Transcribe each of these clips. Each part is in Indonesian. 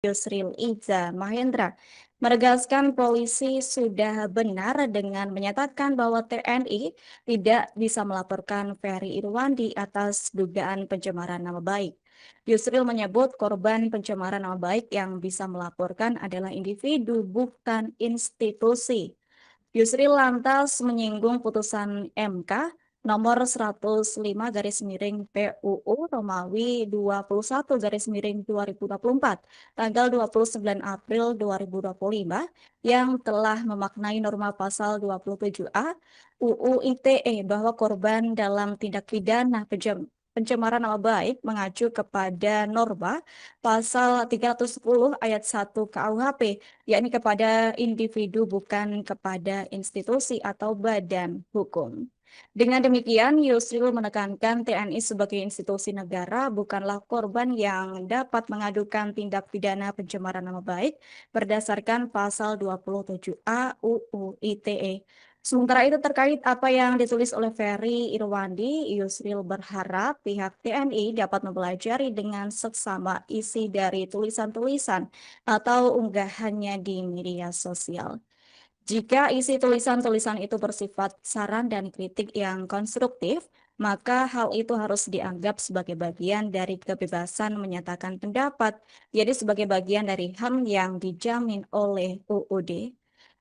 Yusril Iza Mahendra menegaskan polisi sudah benar dengan menyatakan bahwa TNI tidak bisa melaporkan Ferry Irwandi atas dugaan pencemaran nama baik. Yusril menyebut korban pencemaran nama baik yang bisa melaporkan adalah individu, bukan institusi. Yusril lantas menyinggung putusan MK nomor 105 garis miring PUU Romawi 21 garis miring 2024 tanggal 29 April 2025 yang telah memaknai norma pasal 27A UU ITE bahwa korban dalam tindak pidana pencemaran nama baik mengacu kepada norma pasal 310 ayat 1 KUHP, yakni kepada individu bukan kepada institusi atau badan hukum. Dengan demikian, Yusril menekankan TNI sebagai institusi negara bukanlah korban yang dapat mengadukan tindak pidana pencemaran nama baik berdasarkan pasal 27A UU ITE. Sementara itu terkait apa yang ditulis oleh Ferry Irwandi, Yusril berharap pihak TNI dapat mempelajari dengan seksama isi dari tulisan-tulisan atau unggahannya di media sosial. Jika isi tulisan-tulisan itu bersifat saran dan kritik yang konstruktif, maka hal itu harus dianggap sebagai bagian dari kebebasan menyatakan pendapat, jadi sebagai bagian dari HAM yang dijamin oleh UUD.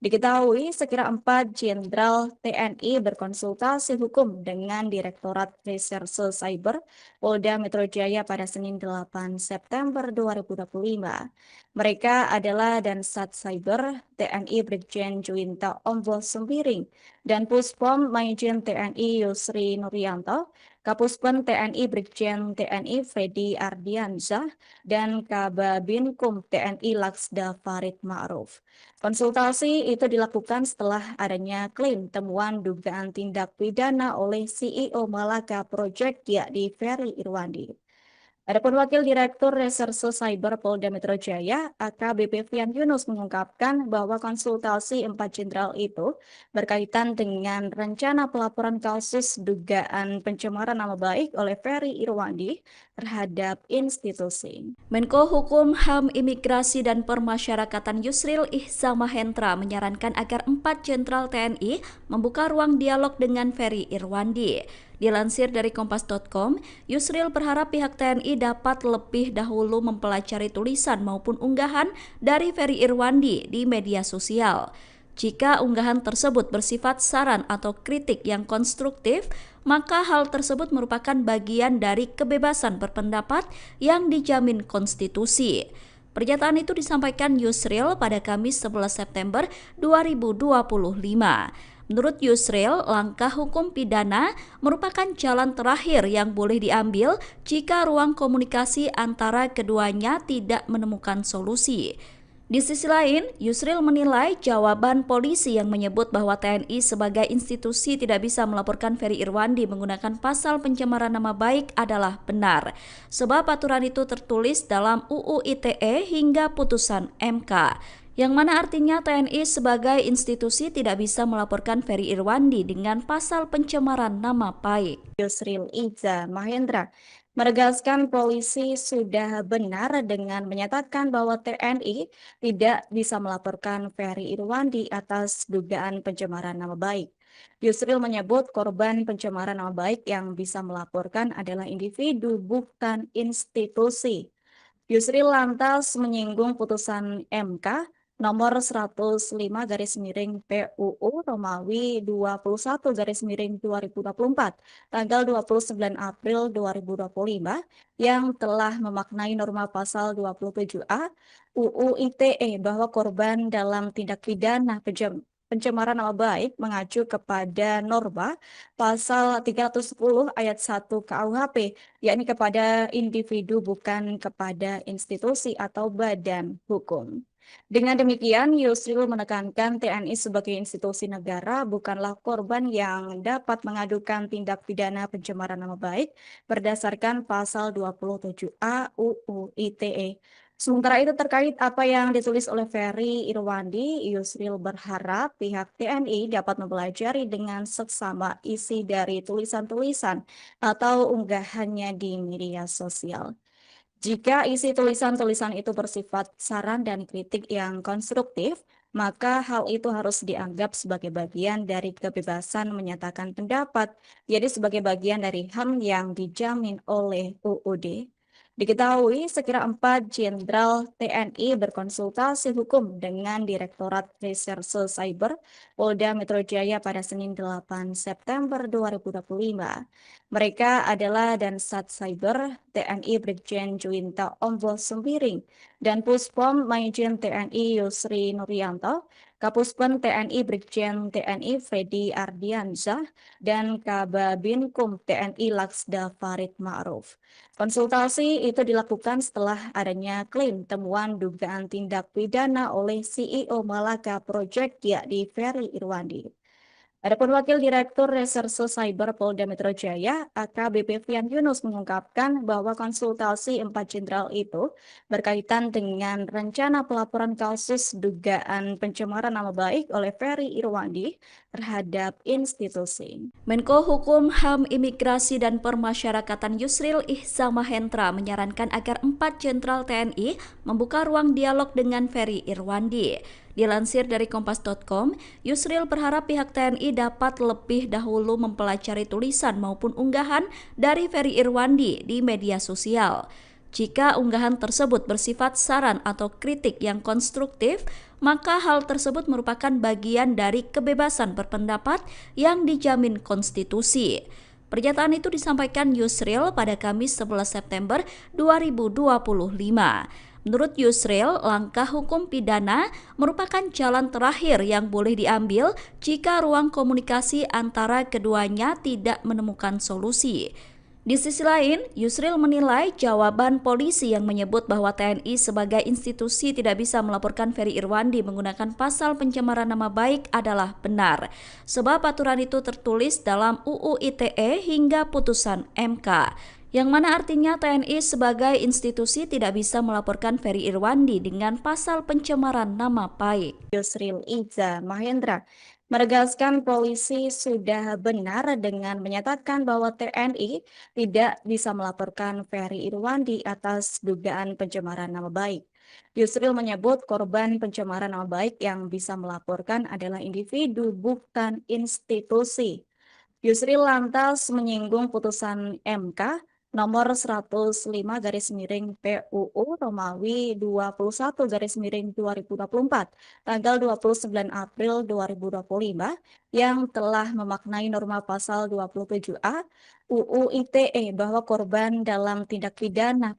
Diketahui sekira 4 Jenderal TNI berkonsultasi hukum dengan Direktorat Reserse Cyber Polda Metro Jaya pada Senin 8 September 2025. Mereka adalah Dansat Cyber TNI Brigjen Juwinta Ombo Sembiring dan Puspom Maijen TNI Yusri Nuryanto, Kapuspen TNI Brigjen TNI Freddy Ardiansyah, dan Kababinkum TNI Laksda Farid Ma'ruf. Konsultasi itu dilakukan setelah adanya klaim temuan dugaan tindak pidana oleh CEO Malaka Project yakni Ferry Irwandi. Adapun Wakil Direktur Reserse Cyber Polda Metro Jaya, AKBP Fian Yunus mengungkapkan bahwa konsultasi 4 jenderal itu berkaitan dengan rencana pelaporan kasus dugaan pencemaran nama baik oleh Ferry Irwandi terhadap institusi. Menko Hukum, HAM, Imigrasi, dan Permasyarakatan Yusril Ihza Mahendra menyarankan agar 4 jenderal TNI membuka ruang dialog dengan Ferry Irwandi. Dilansir dari kompas.com, Yusril berharap pihak TNI dapat lebih dahulu mempelajari tulisan maupun unggahan dari Ferry Irwandi di media sosial. Jika unggahan tersebut bersifat saran atau kritik yang konstruktif, maka hal tersebut merupakan bagian dari kebebasan berpendapat yang dijamin konstitusi. Pernyataan itu disampaikan Yusril pada Kamis 11 September 2025. Menurut Yusril, langkah hukum pidana merupakan jalan terakhir yang boleh diambil jika ruang komunikasi antara keduanya tidak menemukan solusi. Di sisi lain, Yusril menilai jawaban polisi yang menyebut bahwa TNI sebagai institusi tidak bisa melaporkan Ferry Irwandi menggunakan pasal pencemaran nama baik adalah benar, sebab aturan itu tertulis dalam UU ITE hingga putusan MK, yang mana artinya TNI sebagai institusi tidak bisa melaporkan Ferry Irwandi dengan pasal pencemaran nama baik. Yusril Iza Mahendra menegaskan polisi sudah benar dengan menyatakan bahwa TNI tidak bisa melaporkan Ferry Irwandi atas dugaan pencemaran nama baik. Yusril menyebut korban pencemaran nama baik yang bisa melaporkan adalah individu, bukan institusi. Yusril lantas menyinggung putusan MK nomor 105 garis miring PUU Romawi 21 garis miring 2024 tanggal 29 April 2025 yang telah memaknai norma pasal 27A UU ITE bahwa korban dalam tindak pidana pencemaran nama baik mengacu kepada norma pasal 310 ayat 1 KUHP, yakni kepada individu bukan kepada institusi atau badan hukum. Dengan demikian, Yusril menekankan TNI sebagai institusi negara bukanlah korban yang dapat mengadukan tindak pidana pencemaran nama baik berdasarkan pasal 27A UU ITE. Sementara itu terkait apa yang ditulis oleh Ferry Irwandi, Yusril berharap pihak TNI dapat mempelajari dengan seksama isi dari tulisan-tulisan atau unggahannya di media sosial. Jika isi tulisan-tulisan itu bersifat saran dan kritik yang konstruktif, maka hal itu harus dianggap sebagai bagian dari kebebasan menyatakan pendapat, jadi sebagai bagian dari HAM yang dijamin oleh UUD. Diketahui sekira 4 Jenderal TNI berkonsultasi hukum dengan Direktorat Reserse Cyber Polda Metro Jaya pada Senin 8 September 2025. Mereka adalah Dansat Cyber TNI Brigjen Juwinta Ombo Sembiring dan Puspom Maijen TNI Yusri Nuryanto, Kapuspen TNI Brigjen TNI Freddy Ardiansyah, dan Kababinkum TNI Laksda Farid Ma'ruf. Konsultasi itu dilakukan setelah adanya klaim temuan dugaan tindak pidana oleh CEO Malaka Project yakni Ferry Irwandi. Adapun Wakil Direktur Reserse Cyber Polda Metro Jaya, AKBP Fian Yunus mengungkapkan bahwa konsultasi 4 jenderal itu berkaitan dengan rencana pelaporan kasus dugaan pencemaran nama baik oleh Ferry Irwandi terhadap institusi. Menko Hukum, HAM, Imigrasi, dan Permasyarakatan Yusril Ihza Mahendra menyarankan agar 4 jenderal TNI membuka ruang dialog dengan Ferry Irwandi. Dilansir dari Kompas.com, Yusril berharap pihak TNI dapat lebih dahulu mempelajari tulisan maupun unggahan dari Ferry Irwandi di media sosial. Jika unggahan tersebut bersifat saran atau kritik yang konstruktif, maka hal tersebut merupakan bagian dari kebebasan berpendapat yang dijamin konstitusi. Pernyataan itu disampaikan Yusril pada Kamis 11 September 2025. Menurut Yusril, langkah hukum pidana merupakan jalan terakhir yang boleh diambil jika ruang komunikasi antara keduanya tidak menemukan solusi. Di sisi lain, Yusril menilai jawaban polisi yang menyebut bahwa TNI sebagai institusi tidak bisa melaporkan Ferry Irwandi menggunakan pasal pencemaran nama baik adalah benar, sebab aturan itu tertulis dalam UU ITE hingga putusan MK, yang mana artinya TNI sebagai institusi tidak bisa melaporkan Ferry Irwandi dengan pasal pencemaran nama baik. Yusril Ihza Mahendra menegaskan polisi sudah benar dengan menyatakan bahwa TNI tidak bisa melaporkan Ferry Irwandi atas dugaan pencemaran nama baik. Yusril menyebut korban pencemaran nama baik yang bisa melaporkan adalah individu, bukan institusi. Yusril lantas menyinggung putusan MK nomor 105 garis miring PUU Romawi 21 garis miring 2024 tanggal 29 April 2025 yang telah memaknai norma pasal 27A UU ITE bahwa korban dalam tindak pidana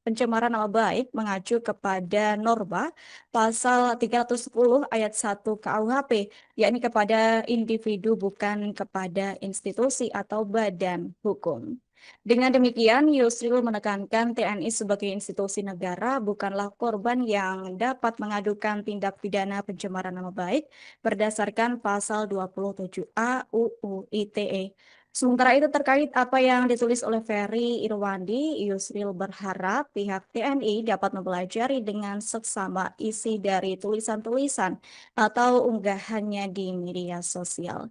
pencemaran nama baik mengacu kepada norma pasal 310 ayat 1 KUHP, yakni kepada individu bukan kepada institusi atau badan hukum. Dengan demikian, Yusril menekankan TNI sebagai institusi negara bukanlah korban yang dapat mengadukan tindak pidana pencemaran nama baik berdasarkan pasal 27A UU ITE. Sementara itu terkait apa yang ditulis oleh Ferry Irwandi, Yusril berharap pihak TNI dapat mempelajari dengan seksama isi dari tulisan-tulisan atau unggahannya di media sosial.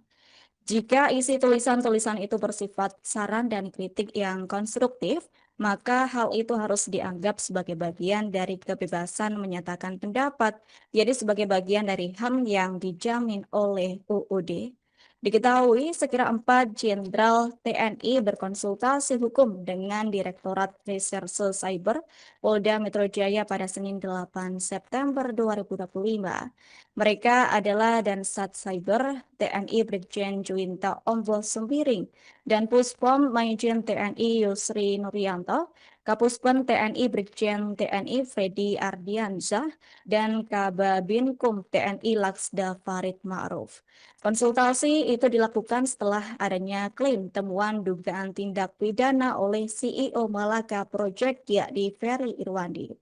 Jika isi tulisan-tulisan itu bersifat saran dan kritik yang konstruktif, maka hal itu harus dianggap sebagai bagian dari kebebasan menyatakan pendapat, jadi sebagai bagian dari HAM yang dijamin oleh UUD. Diketahui sekira 4 Jenderal TNI berkonsultasi hukum dengan Direktorat Reserse Cyber Polda Metro Jaya pada Senin 8 September 2025. Mereka adalah Dansat Cyber TNI Brigjen Juwinta Ombo Sembiring dan Puspom Maijen TNI Yusri Nuryanto, Kapuspen TNI Brigjen TNI Freddy Ardiansyah, dan Kababinkum TNI Laksda Farid Ma'ruf. Konsultasi itu dilakukan setelah adanya klaim temuan dugaan tindak pidana oleh CEO Malaka Project yakni Ferry Irwandi.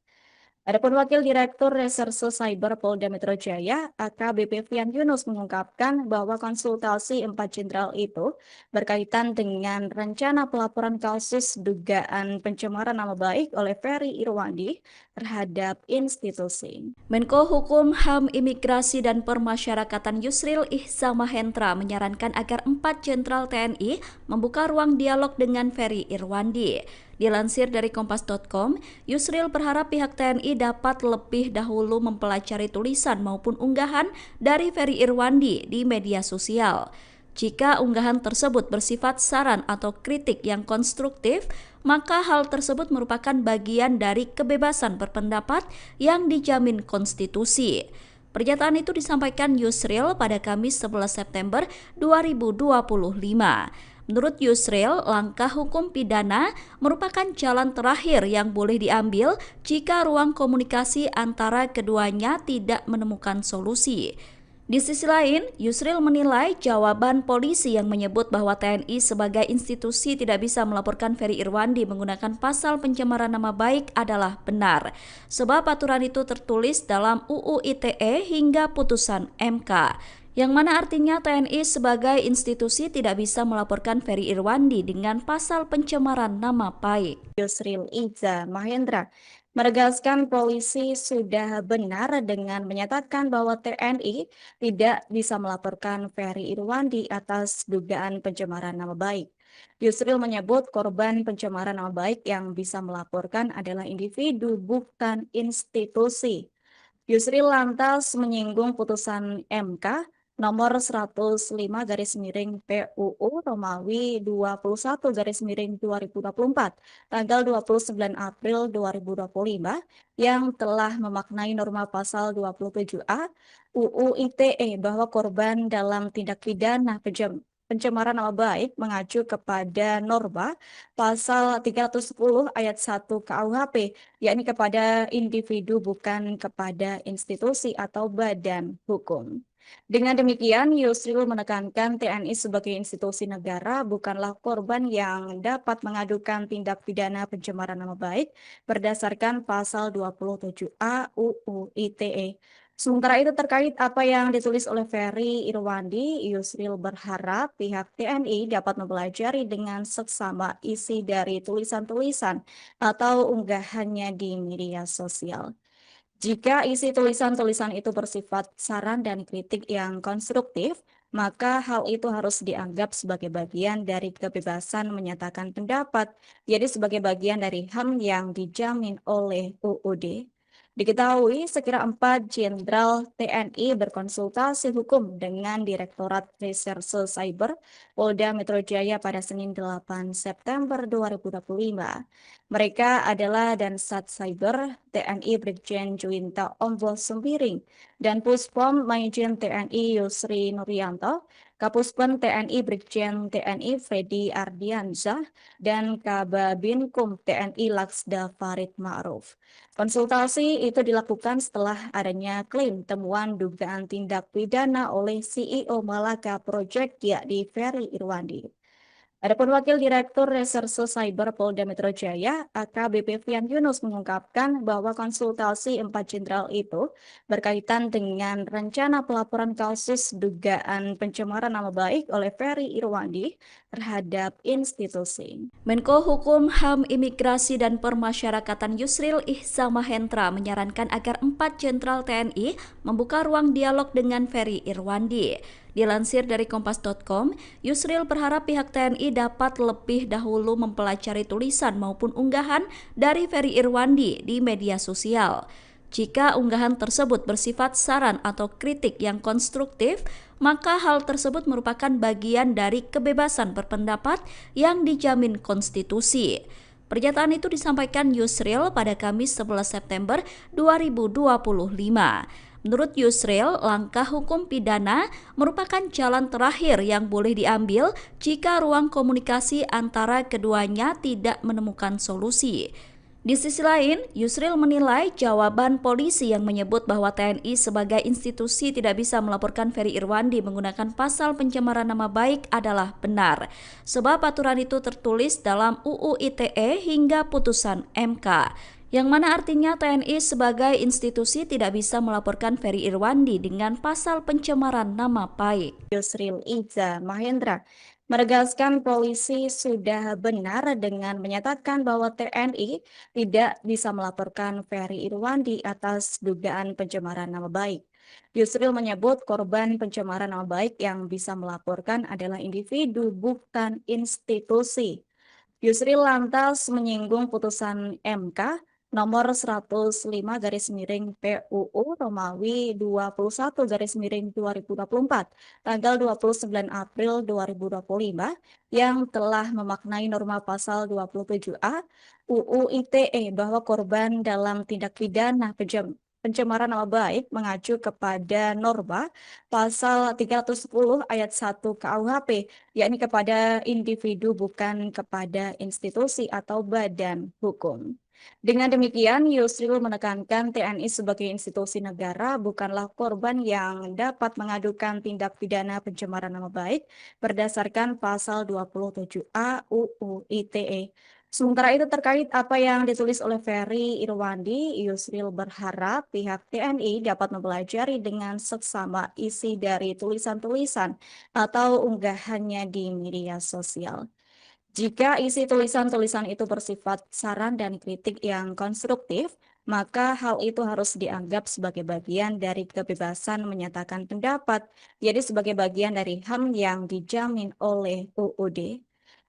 Adapun Wakil Direktur Reserse Cyber Polda Metro Jaya, AKBP Fian Yunus mengungkapkan bahwa konsultasi 4 jenderal itu berkaitan dengan rencana pelaporan kasus dugaan pencemaran nama baik oleh Ferry Irwandi terhadap institusi. Menko Hukum, HAM, Imigrasi, dan Permasyarakatan Yusril Ihzamahendra menyarankan agar 4 jenderal TNI membuka ruang dialog dengan Ferry Irwandi. Dilansir dari kompas.com, Yusril berharap pihak TNI dapat lebih dahulu mempelajari tulisan maupun unggahan dari Ferry Irwandi di media sosial. Jika unggahan tersebut bersifat saran atau kritik yang konstruktif, maka hal tersebut merupakan bagian dari kebebasan berpendapat yang dijamin konstitusi. Pernyataan itu disampaikan Yusril pada Kamis 11 September 2025. Menurut Yusril, langkah hukum pidana merupakan jalan terakhir yang boleh diambil jika ruang komunikasi antara keduanya tidak menemukan solusi. Di sisi lain, Yusril menilai jawaban polisi yang menyebut bahwa TNI sebagai institusi tidak bisa melaporkan Ferry Irwandi menggunakan pasal pencemaran nama baik adalah benar, sebab aturan itu tertulis dalam UU ITE hingga putusan MK, yang mana artinya TNI sebagai institusi tidak bisa melaporkan Ferry Irwandi dengan pasal pencemaran nama baik. Yusril Ihzamahendra menegaskan polisi sudah benar dengan menyatakan bahwa TNI tidak bisa melaporkan Ferry Irwandi atas dugaan pencemaran nama baik. Yusril menyebut korban pencemaran nama baik yang bisa melaporkan adalah individu, bukan institusi. Yusril lantas menyinggung putusan MK nomor 105/PUU Romawi 21/2024 tanggal 29 April 2025 yang telah memaknai norma pasal 27A UU ITE bahwa korban dalam tindak pidana pencemaran nama baik mengacu kepada norma pasal 310 ayat 1 KUHP, yakni kepada individu bukan kepada institusi atau badan hukum. Dengan demikian, Yusril menekankan TNI sebagai institusi negara bukanlah korban yang dapat mengadukan tindak pidana pencemaran nama baik berdasarkan pasal 27A UU ITE. Sementara itu terkait apa yang ditulis oleh Ferry Irwandi, Yusril berharap pihak TNI dapat mempelajari dengan seksama isi dari tulisan-tulisan atau unggahannya di media sosial. Jika isi tulisan-tulisan itu bersifat saran dan kritik yang konstruktif, maka hal itu harus dianggap sebagai bagian dari kebebasan menyatakan pendapat, jadi sebagai bagian dari HAM yang dijamin oleh UUD. Diketahui sekira 4 jenderal TNI berkonsultasi hukum dengan Direktorat Reserse Cyber Polda Metro Jaya pada Senin 8 September 2025. Mereka adalah Dansat Cyber TNI Brigjen Juwinta Ombo Sembiring dan Puspom Maijen TNI Yusri Nuryanto, Kapuspen TNI Brigjen TNI Freddy Ardiansyah, dan Kababinkum TNI Laksda Farid Ma'ruf. Konsultasi itu dilakukan setelah adanya klaim temuan dugaan tindak pidana oleh CEO Malaka Project yakni Ferry Irwandi. Adapun Wakil Direktur Reserse Cyber Polda Metro Jaya, AKBP Fian Yunus mengungkapkan bahwa konsultasi 4 jenderal itu berkaitan dengan rencana pelaporan kasus dugaan pencemaran nama baik oleh Ferry Irwandi terhadap institusi. Menko Hukum, HAM, Imigrasi, dan Permasyarakatan Yusril Ihzamahendra menyarankan agar 4 jenderal TNI membuka ruang dialog dengan Ferry Irwandi. Dilansir dari kompas.com, Yusril berharap pihak TNI dapat lebih dahulu mempelajari tulisan maupun unggahan dari Ferry Irwandi di media sosial. Jika unggahan tersebut bersifat saran atau kritik yang konstruktif, maka hal tersebut merupakan bagian dari kebebasan berpendapat yang dijamin konstitusi. Pernyataan itu disampaikan Yusril pada Kamis 11 September 2025. Menurut Yusril, langkah hukum pidana merupakan jalan terakhir yang boleh diambil jika ruang komunikasi antara keduanya tidak menemukan solusi. Di sisi lain, Yusril menilai jawaban polisi yang menyebut bahwa TNI sebagai institusi tidak bisa melaporkan Ferry Irwandi menggunakan pasal pencemaran nama baik adalah benar, sebab aturan itu tertulis dalam UU ITE hingga putusan MK, yang mana artinya TNI sebagai institusi tidak bisa melaporkan Ferry Irwandi dengan pasal pencemaran nama baik. Yusril Iza Mahendra menegaskan polisi sudah benar dengan menyatakan bahwa TNI tidak bisa melaporkan Ferry Irwandi atas dugaan pencemaran nama baik. Yusril menyebut korban pencemaran nama baik yang bisa melaporkan adalah individu, bukan institusi. Yusril lantas menyinggung putusan MK nomor 105 garis miring PUU Romawi 21 garis miring 2024 tanggal 29 April 2025 yang telah memaknai norma pasal 27A UU ITE bahwa korban dalam tindak pidana pencemaran nama baik mengacu kepada norma pasal 310 ayat 1 KUHP, yakni kepada individu bukan kepada institusi atau badan hukum. Dengan demikian, Yusril menekankan TNI sebagai institusi negara bukanlah korban yang dapat mengadukan tindak pidana pencemaran nama baik berdasarkan pasal 27A UU ITE. Sementara itu terkait apa yang ditulis oleh Ferry Irwandi, Yusril berharap pihak TNI dapat mempelajari dengan seksama isi dari tulisan-tulisan atau unggahannya di media sosial. Jika isi tulisan-tulisan itu bersifat saran dan kritik yang konstruktif, maka hal itu harus dianggap sebagai bagian dari kebebasan menyatakan pendapat, jadi sebagai bagian dari HAM yang dijamin oleh UUD.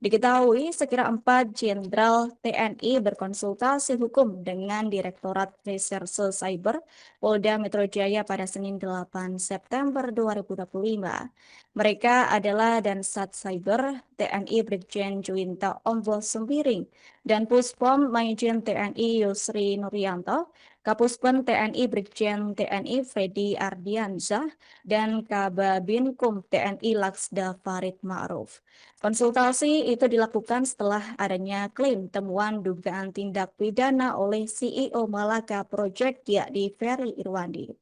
Diketahui sekira 4 Jenderal TNI berkonsultasi hukum dengan Direktorat Reserse Cyber Polda Metro Jaya pada Senin 8 September 2025. Mereka adalah Dansat Cyber TNI Brigjen Juwinta Ombo Sembiring dan Puspom Maijen TNI Yusri Nuryanto, Kapuspen TNI Brigjen TNI Freddy Ardiansyah, dan Kababinkum TNI Laksda Farid Ma'ruf. Konsultasi itu dilakukan setelah adanya klaim temuan dugaan tindak pidana oleh CEO Malaka Project yakni Ferry Irwandi.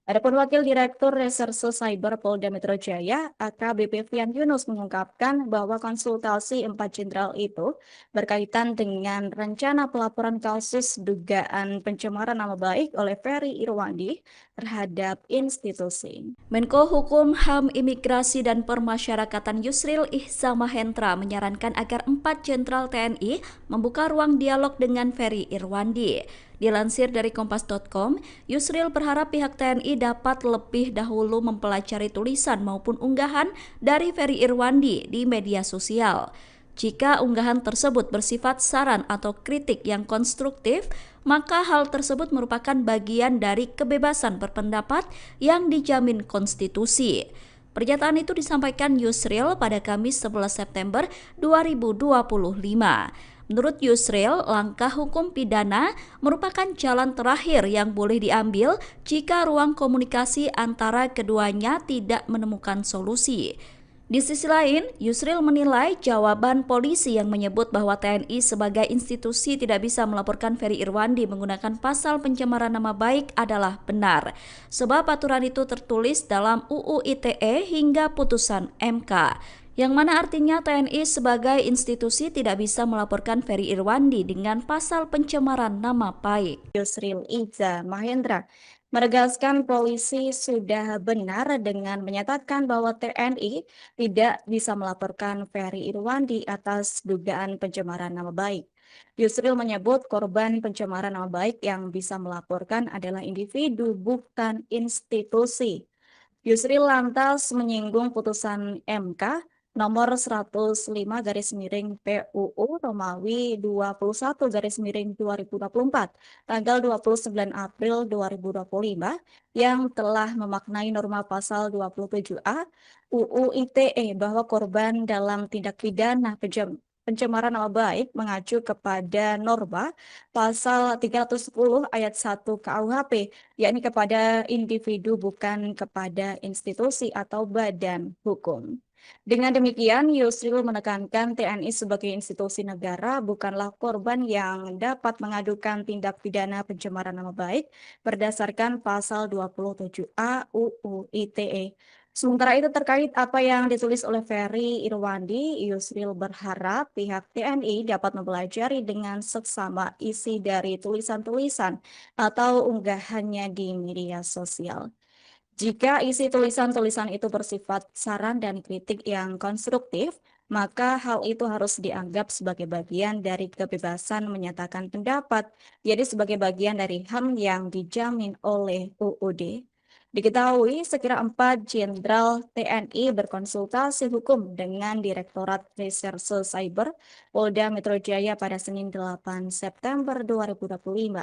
Adapun Wakil Direktur Reserse Cyber Polda Metro Jaya, AKBP Fian Yunus mengungkapkan bahwa konsultasi 4 jenderal itu berkaitan dengan rencana pelaporan kasus dugaan pencemaran nama baik oleh Ferry Irwandi terhadap institusi. Menko Hukum, HAM, Imigrasi, dan Permasyarakatan Yusril Ihzamahendra menyarankan agar 4 jenderal TNI membuka ruang dialog dengan Ferry Irwandi. Dilansir dari kompas.com, Yusril berharap pihak TNI dapat lebih dahulu mempelajari tulisan maupun unggahan dari Ferry Irwandi di media sosial. Jika unggahan tersebut bersifat saran atau kritik yang konstruktif, maka hal tersebut merupakan bagian dari kebebasan berpendapat yang dijamin konstitusi. Pernyataan itu disampaikan Yusril pada Kamis 11 September 2025. Menurut Yusril, langkah hukum pidana merupakan jalan terakhir yang boleh diambil jika ruang komunikasi antara keduanya tidak menemukan solusi. Di sisi lain, Yusril menilai jawaban polisi yang menyebut bahwa TNI sebagai institusi tidak bisa melaporkan Ferry Irwandi menggunakan pasal pencemaran nama baik adalah benar, sebab aturan itu tertulis dalam UU ITE hingga putusan MK, yang mana artinya TNI sebagai institusi tidak bisa melaporkan Ferry Irwandi dengan pasal pencemaran nama baik. Yusril Iza Mahendra menegaskan polisi sudah benar dengan menyatakan bahwa TNI tidak bisa melaporkan Ferry Irwandi atas dugaan pencemaran nama baik. Yusril menyebut korban pencemaran nama baik yang bisa melaporkan adalah individu, bukan institusi. Yusril lantas menyinggung putusan MK nomor 105 garis miring PUU Romawi 21 garis miring 2024 tanggal 29 April 2025 yang telah memaknai norma pasal 27A UU ITE bahwa korban dalam tindak pidana pencemaran nama baik mengacu kepada norma pasal 310 ayat 1 KUHP, yakni kepada individu bukan kepada institusi atau badan hukum. Dengan demikian, Yusril menekankan TNI sebagai institusi negara bukanlah korban yang dapat mengadukan tindak pidana pencemaran nama baik berdasarkan pasal 27A UU ITE. Sementara itu terkait apa yang ditulis oleh Ferry Irwandi, Yusril berharap pihak TNI dapat mempelajari dengan seksama isi dari tulisan-tulisan atau unggahannya di media sosial. Jika isi tulisan-tulisan itu bersifat saran dan kritik yang konstruktif, maka hal itu harus dianggap sebagai bagian dari kebebasan menyatakan pendapat, jadi sebagai bagian dari HAM yang dijamin oleh UUD. Diketahui sekira 4 Jenderal TNI berkonsultasi hukum dengan Direktorat Reserse Cyber Polda Metro Jaya pada Senin 8 September 2025.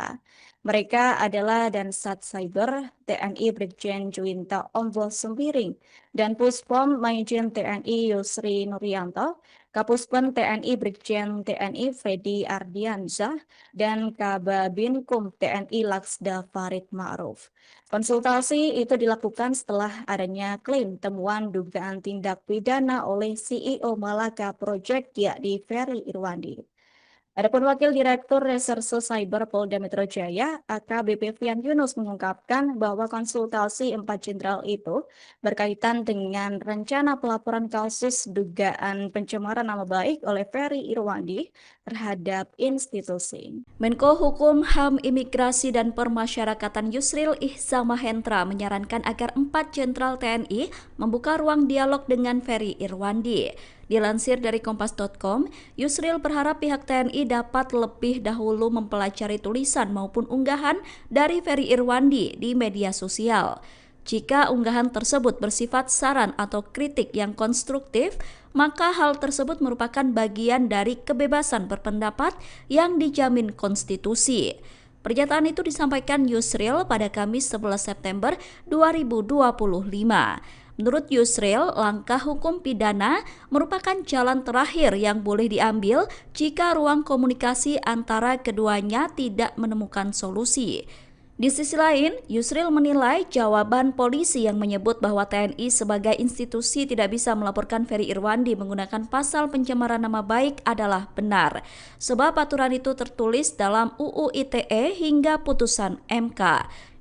Mereka adalah Dansat Cyber TNI Brigjen Juwinta Ombo Sembiring dan Puspom Majen TNI Yusri Nuryanto, Kapuspen TNI Brigjen TNI Freddy Ardiansyah, dan Kababinkum TNI Laksda Farid Ma'ruf. Konsultasi itu dilakukan setelah adanya klaim temuan dugaan tindak pidana oleh CEO Malaka Project yakni Ferry Irwandi. Adapun Wakil Direktur Reserse Cyber Polda Metro Jaya, AKBP Fian Yunus mengungkapkan bahwa konsultasi 4 jenderal itu berkaitan dengan rencana pelaporan kasus dugaan pencemaran nama baik oleh Ferry Irwandi terhadap institusi. Menko Hukum, HAM, Imigrasi, dan Permasyarakatan Yusril Ihzamahendra menyarankan agar 4 jenderal TNI membuka ruang dialog dengan Ferry Irwandi. Dilansir dari kompas.com, Yusril berharap pihak TNI dapat lebih dahulu mempelajari tulisan maupun unggahan dari Ferry Irwandi di media sosial. Jika unggahan tersebut bersifat saran atau kritik yang konstruktif, maka hal tersebut merupakan bagian dari kebebasan berpendapat yang dijamin konstitusi. Pernyataan itu disampaikan Yusril pada Kamis 11 September 2025. Menurut Yusril, langkah hukum pidana merupakan jalan terakhir yang boleh diambil jika ruang komunikasi antara keduanya tidak menemukan solusi. Di sisi lain, Yusril menilai jawaban polisi yang menyebut bahwa TNI sebagai institusi tidak bisa melaporkan Ferry Irwandi menggunakan pasal pencemaran nama baik adalah benar, sebab aturan itu tertulis dalam UU ITE hingga putusan MK,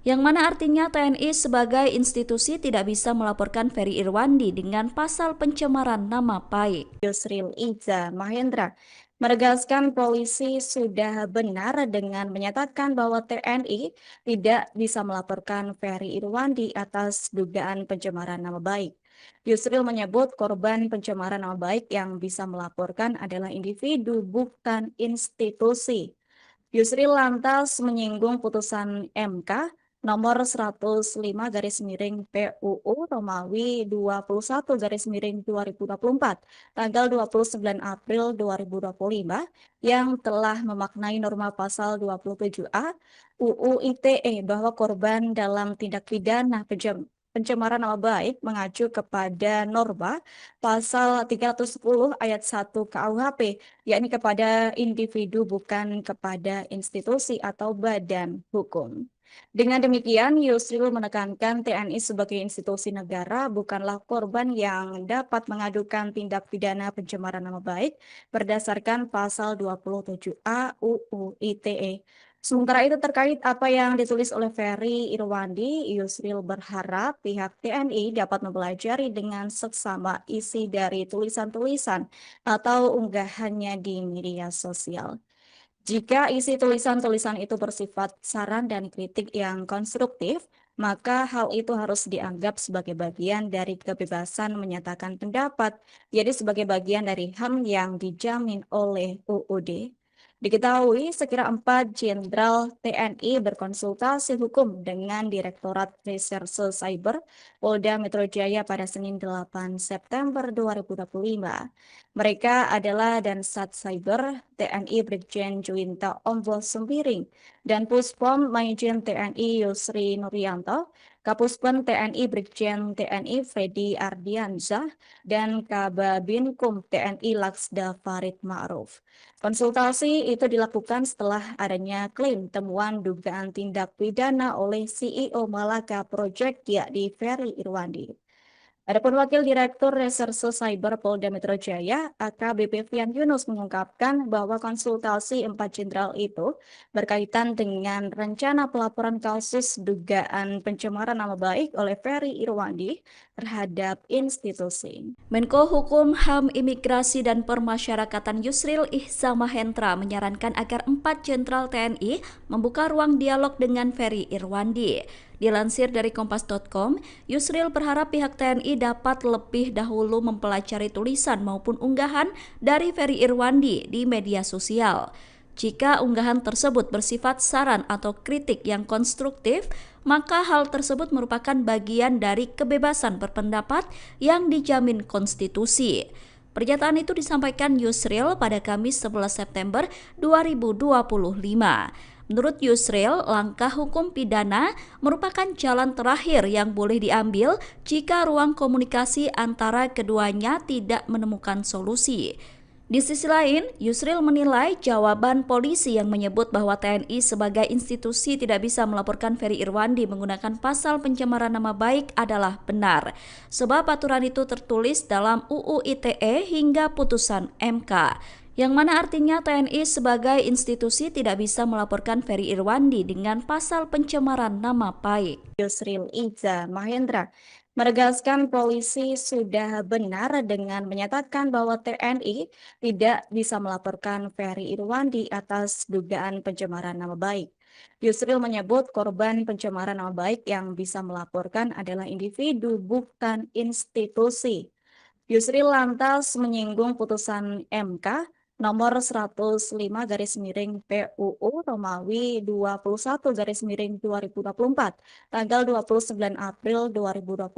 yang mana artinya TNI sebagai institusi tidak bisa melaporkan Ferry Irwandi dengan pasal pencemaran nama baik. Yusril Iza Mahendra menegaskan polisi sudah benar dengan menyatakan bahwa TNI tidak bisa melaporkan Ferry Irwandi atas dugaan pencemaran nama baik. Yusril menyebut korban pencemaran nama baik yang bisa melaporkan adalah individu, bukan institusi. Yusril lantas menyinggung putusan MK nomor 105 garis miring PUU Romawi 21 garis miring 2024 tanggal 29 April 2025 yang telah memaknai norma pasal 27A UU ITE bahwa korban dalam tindak pidana pencemaran nama baik mengacu kepada norma pasal 310 ayat 1 KUHP, yakni kepada individu bukan kepada institusi atau badan hukum. Dengan demikian, Yusril menekankan TNI sebagai institusi negara bukanlah korban yang dapat mengadukan tindak pidana pencemaran nama baik berdasarkan pasal 27A UU ITE. Sementara itu terkait apa yang ditulis oleh Ferry Irwandi, Yusril berharap pihak TNI dapat mempelajari dengan seksama isi dari tulisan-tulisan atau unggahannya di media sosial. Jika isi tulisan-tulisan itu bersifat saran dan kritik yang konstruktif, maka hal itu harus dianggap sebagai bagian dari kebebasan menyatakan pendapat, jadi sebagai bagian dari HAM yang dijamin oleh UUD. Diketahui sekira 4 Jenderal TNI berkonsultasi hukum dengan Direktorat Reserse Cyber Polda Metro Jaya pada Senin 8 September 2025. Mereka adalah Dansat Cyber TNI Brigjen Juwinta Ombo Sembiring dan Puspom Majen TNI Yusri Nuryanto, Kapuspen TNI Brigjen TNI Freddy Ardiansyah, dan Kababinkum TNI Laksda Farid Ma'ruf. Konsultasi itu dilakukan setelah adanya klaim temuan dugaan tindak pidana oleh CEO Malaka Project yakni Ferry Irwandi. Adapun Wakil Direktur Reserse Cyber Polda Metro Jaya, AKBP Fian Yunus mengungkapkan bahwa konsultasi 4 jenderal itu berkaitan dengan rencana pelaporan kasus dugaan pencemaran nama baik oleh Ferry Irwandi terhadap institusi. Menko Hukum, HAM, Imigrasi, dan Permasyarakatan Yusril Ihza Mahendra menyarankan agar 4 jenderal TNI membuka ruang dialog dengan Ferry Irwandi. Dilansir dari Kompas.com, Yusril berharap pihak TNI dapat lebih dahulu mempelajari tulisan maupun unggahan dari Ferry Irwandi di media sosial. Jika unggahan tersebut bersifat saran atau kritik yang konstruktif, maka hal tersebut merupakan bagian dari kebebasan berpendapat yang dijamin konstitusi. Pernyataan itu disampaikan Yusril pada Kamis 11 September 2025. Menurut Yusril, langkah hukum pidana merupakan jalan terakhir yang boleh diambil jika ruang komunikasi antara keduanya tidak menemukan solusi. Di sisi lain, Yusril menilai jawaban polisi yang menyebut bahwa TNI sebagai institusi tidak bisa melaporkan Ferry Irwandi menggunakan pasal pencemaran nama baik adalah benar, sebab aturan itu tertulis dalam UU ITE hingga putusan MK, yang mana artinya TNI sebagai institusi tidak bisa melaporkan Ferry Irwandi dengan pasal pencemaran nama baik. Yusril Ihza Mahendra menegaskan polisi sudah benar dengan menyatakan bahwa TNI tidak bisa melaporkan Ferry Irwandi atas dugaan pencemaran nama baik. Yusril menyebut korban pencemaran nama baik yang bisa melaporkan adalah individu, bukan institusi. Yusril lantas menyinggung putusan MK nomor 105 garis miring PUU Romawi 21 garis miring 2024 tanggal 29 April 2025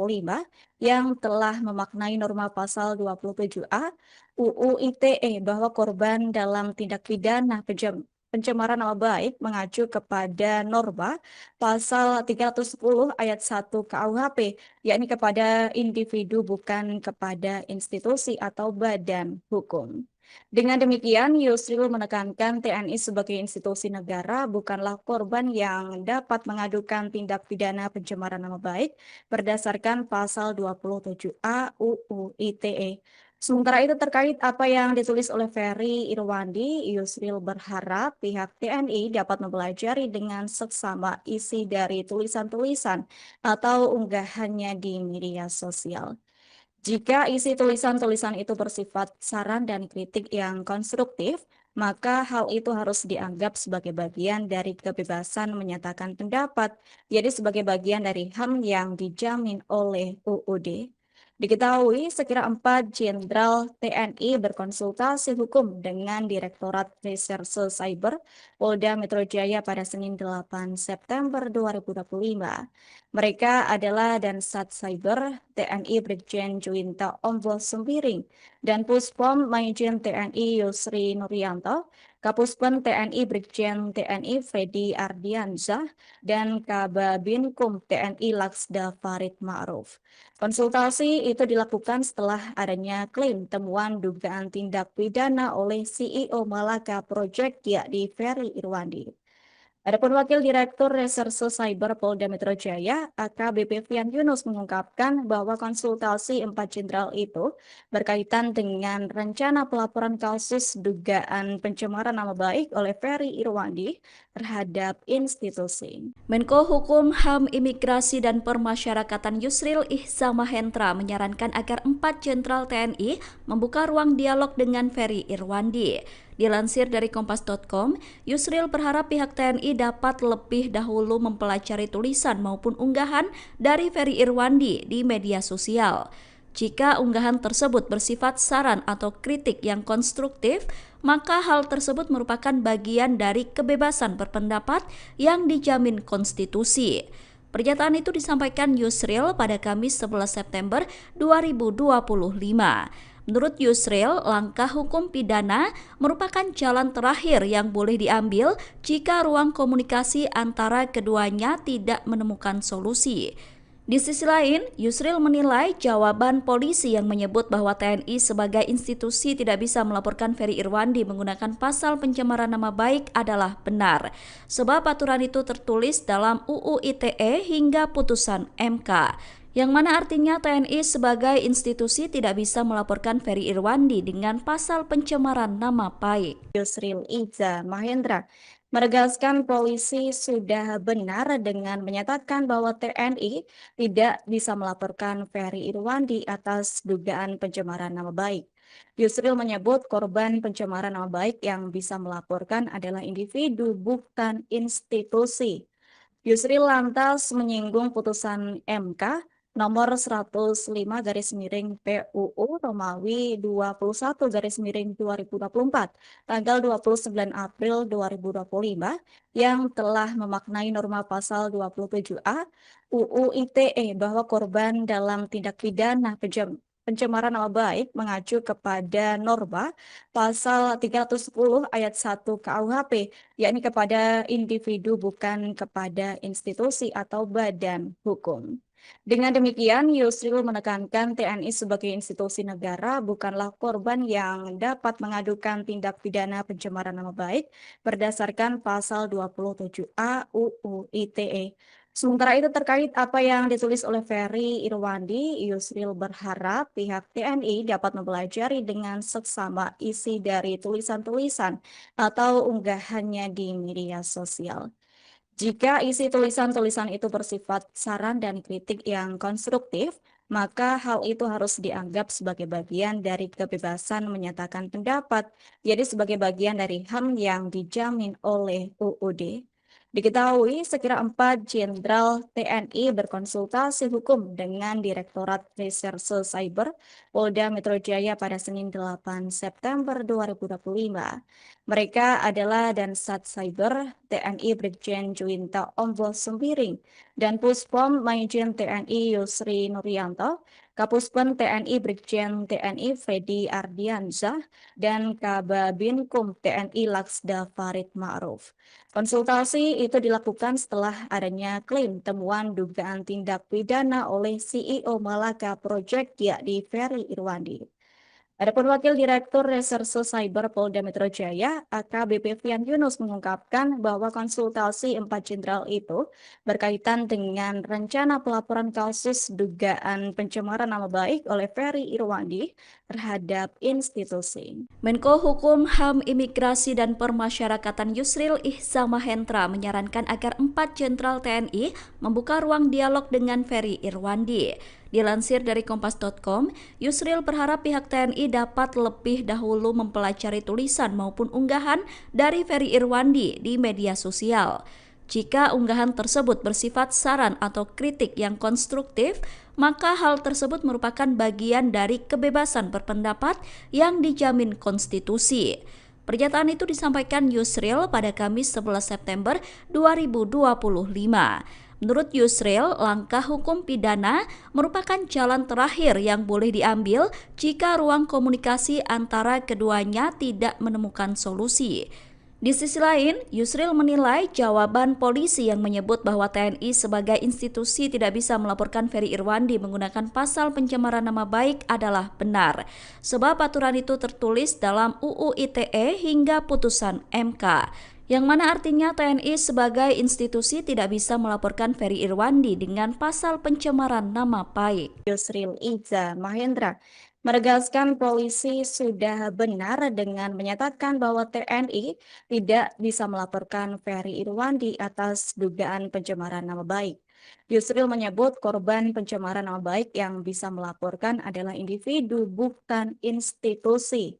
yang telah memaknai norma pasal 27A UU ITE bahwa korban dalam tindak pidana pencemaran nama baik mengacu kepada norma pasal 310 ayat 1 KUHP, yakni kepada individu bukan kepada institusi atau badan hukum. Dengan demikian, Yusril menekankan TNI sebagai institusi negara bukanlah korban yang dapat mengadukan tindak pidana pencemaran nama baik berdasarkan pasal 27A UU ITE. Sementara itu terkait apa yang ditulis oleh Ferry Irwandi, Yusril berharap pihak TNI dapat mempelajari dengan seksama isi dari tulisan-tulisan atau unggahannya di media sosial. Jika isi tulisan-tulisan itu bersifat saran dan kritik yang konstruktif, maka hal itu harus dianggap sebagai bagian dari kebebasan menyatakan pendapat, jadi sebagai bagian dari HAM yang dijamin oleh UUD. Diketahui sekira 4 jenderal TNI berkonsultasi hukum dengan Direktorat Reserse Cyber Polda Metro Jaya pada Senin 8 September 2025. Mereka adalah Dansat Cyber TNI Brigjen Juwinta Ombo Sembiring dan Puspom Maijen TNI Yusri Nuryanto, Kapuspen TNI Brigjen TNI Freddy Ardiansyah, dan Kababinkum TNI Laksda Farid Ma'ruf. Konsultasi itu dilakukan setelah adanya klaim temuan dugaan tindak pidana oleh CEO Malaka Project yakni Ferry Irwandi. Adapun Wakil Direktur Reserse Cyber Polda Metro Jaya, AKBP Fian Yunus mengungkapkan bahwa konsultasi 4 jenderal itu berkaitan dengan rencana pelaporan kasus dugaan pencemaran nama baik oleh Ferry Irwandi terhadap institusi. Menko Hukum, HAM, Imigrasi, dan Permasyarakatan Yusril Ihza Mahendra menyarankan agar 4 jenderal TNI membuka ruang dialog dengan Ferry Irwandi. Dilansir dari Kompas.com, Yusril berharap pihak TNI dapat lebih dahulu mempelajari tulisan maupun unggahan dari Ferry Irwandi di media sosial. Jika unggahan tersebut bersifat saran atau kritik yang konstruktif, maka hal tersebut merupakan bagian dari kebebasan berpendapat yang dijamin konstitusi. Pernyataan itu disampaikan Yusril pada Kamis 11 September 2025. Menurut Yusril, langkah hukum pidana merupakan jalan terakhir yang boleh diambil jika ruang komunikasi antara keduanya tidak menemukan solusi. Di sisi lain, Yusril menilai jawaban polisi yang menyebut bahwa TNI sebagai institusi tidak bisa melaporkan Ferry Irwandi menggunakan pasal pencemaran nama baik adalah benar, sebab aturan itu tertulis dalam UU ITE hingga putusan MK, yang mana artinya TNI sebagai institusi tidak bisa melaporkan Ferry Irwandi dengan pasal pencemaran nama baik. Yusril Iza Mahendra menegaskan polisi sudah benar dengan menyatakan bahwa TNI tidak bisa melaporkan Ferry Irwandi atas dugaan pencemaran nama baik. Yusril menyebut korban pencemaran nama baik yang bisa melaporkan adalah individu, bukan institusi. Yusril lantas menyinggung putusan MK nomor 105 garis miring PUU Romawi 21 garis miring 2024 tanggal 29 April 2025 yang telah memaknai norma pasal 27A UU ITE bahwa korban dalam tindak pidana pencemaran nama baik mengacu kepada norma pasal 310 ayat 1 KUHP, yakni kepada individu bukan kepada institusi atau badan hukum. Dengan demikian, Yusril menekankan TNI sebagai institusi negara bukanlah korban yang dapat mengadukan tindak pidana pencemaran nama baik berdasarkan pasal 27A UU ITE. Sementara itu terkait apa yang ditulis oleh Ferry Irwandi, Yusril berharap pihak TNI dapat mempelajari dengan seksama isi dari tulisan-tulisan atau unggahannya di media sosial. Jika isi tulisan-tulisan itu bersifat saran dan kritik yang konstruktif, maka hal itu harus dianggap sebagai bagian dari kebebasan menyatakan pendapat, jadi sebagai bagian dari HAM yang dijamin oleh UUD. Diketahui sekira 4 Jenderal TNI berkonsultasi hukum dengan Direktorat Reserse Cyber Polda Metro Jaya pada Senin 8 September 2025. Mereka adalah Dansat Cyber TNI Brigjen Juwinta Ombo Sembiring dan Puspom Majen TNI Yusri Nuryanto, Kapuspen TNI Brigjen TNI Freddy Ardiansyah, dan Kababinkum TNI Laksda Farid Ma'ruf. Konsultasi itu dilakukan setelah adanya klaim temuan dugaan tindak pidana oleh CEO Malaka Project yakni Ferry Irwandi. Adapun Wakil Direktur Reserse Cyber Polda Metro Jaya, AKBP Fian Yunus mengungkapkan bahwa konsultasi 4 jenderal itu berkaitan dengan rencana pelaporan kasus dugaan pencemaran nama baik oleh Ferry Irwandi terhadap institusi. Menko Hukum, HAM, Imigrasi, dan Permasyarakatan Yusril Ihza Mahendra menyarankan agar 4 jenderal TNI membuka ruang dialog dengan Ferry Irwandi. Dilansir dari kompas.com, Yusril berharap pihak TNI dapat lebih dahulu mempelajari tulisan maupun unggahan dari Ferry Irwandi di media sosial. Jika unggahan tersebut bersifat saran atau kritik yang konstruktif, maka hal tersebut merupakan bagian dari kebebasan berpendapat yang dijamin konstitusi. Pernyataan itu disampaikan Yusril pada Kamis 11 September 2025. Menurut Yusril, langkah hukum pidana merupakan jalan terakhir yang boleh diambil jika ruang komunikasi antara keduanya tidak menemukan solusi. Di sisi lain, Yusril menilai jawaban polisi yang menyebut bahwa TNI sebagai institusi tidak bisa melaporkan Ferry Irwandi menggunakan pasal pencemaran nama baik adalah benar, sebab aturan itu tertulis dalam UU ITE hingga putusan MK, yang mana artinya TNI sebagai institusi tidak bisa melaporkan Ferry Irwandi dengan pasal pencemaran nama baik. Yusril Iza Mahendra menegaskan polisi sudah benar dengan menyatakan bahwa TNI tidak bisa melaporkan Ferry Irwandi atas dugaan pencemaran nama baik. Yusril menyebut korban pencemaran nama baik yang bisa melaporkan adalah individu, bukan institusi.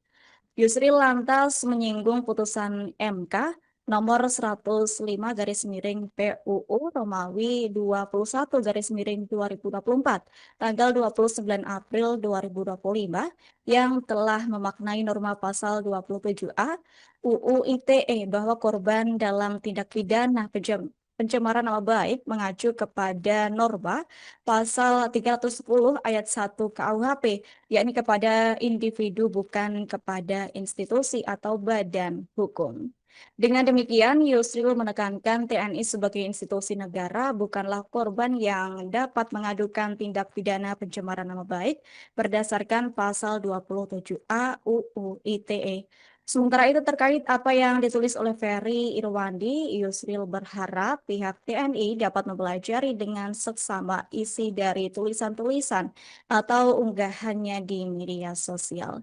Yusril lantas menyinggung putusan MK nomor 105 garis miring PUU Romawi 21 garis miring 2024 tanggal 29 April 2025 yang telah memaknai norma pasal 27A UU ITE bahwa korban dalam tindak pidana pencemaran nama baik mengacu kepada norma pasal 310 ayat 1 KUHP, yakni kepada individu bukan kepada institusi atau badan hukum. Dengan demikian, Yusril menekankan TNI sebagai institusi negara bukanlah korban yang dapat mengadukan tindak pidana pencemaran nama baik berdasarkan pasal 27A UU ITE. Sementara itu terkait apa yang ditulis oleh Ferry Irwandi, Yusril berharap pihak TNI dapat mempelajari dengan seksama isi dari tulisan-tulisan atau unggahannya di media sosial.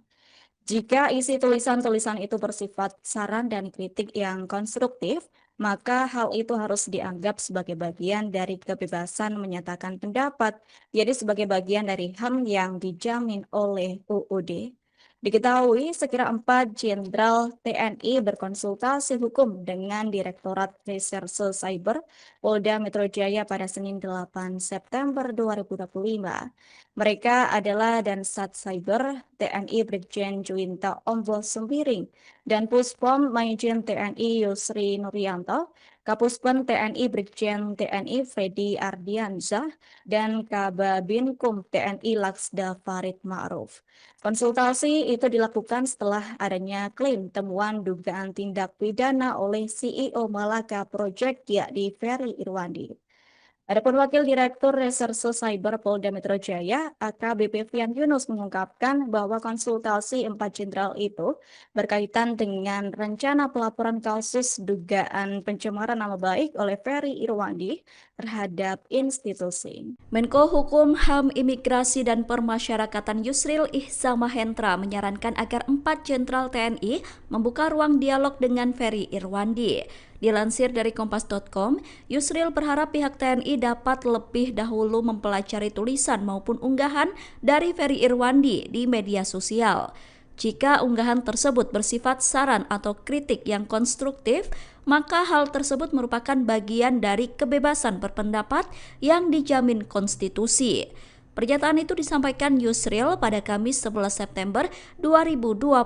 Jika isi tulisan-tulisan itu bersifat saran dan kritik yang konstruktif, maka hal itu harus dianggap sebagai bagian dari kebebasan menyatakan pendapat, jadi sebagai bagian dari HAM yang dijamin oleh UUD. Diketahui sekira 4 Jenderal TNI berkonsultasi hukum dengan Direktorat Reserse Cyber Polda Metro Jaya pada Senin 8 September 2025. Mereka adalah Dansat Cyber TNI Brigjen Juwinta Ombo Sembiring dan Puspom Majen TNI Yusri Nuryanto, Kapuspen TNI Brigjen TNI Freddy Ardiansyah, dan Kababinkum TNI Laksda Farid Ma'ruf. Konsultasi itu dilakukan setelah adanya klaim temuan dugaan tindak pidana oleh CEO Malaka Project yakni Ferry Irwandi. Adapun Wakil Direktur Reserse Cyber Polda Metro Jaya, AKBP Fian Yunus mengungkapkan bahwa konsultasi 4 jenderal itu berkaitan dengan rencana pelaporan kasus dugaan pencemaran nama baik oleh Ferry Irwandi terhadap institusi. Menko Hukum, HAM, Imigrasi, dan Permasyarakatan Yusril Ihzamahendra menyarankan agar 4 jenderal TNI membuka ruang dialog dengan Ferry Irwandi. Dilansir dari Kompas.com, Yusril berharap pihak TNI dapat lebih dahulu mempelajari tulisan maupun unggahan dari Ferry Irwandi di media sosial. Jika unggahan tersebut bersifat saran atau kritik yang konstruktif, maka hal tersebut merupakan bagian dari kebebasan berpendapat yang dijamin konstitusi. Pernyataan itu disampaikan Yusril pada Kamis 11 September 2025.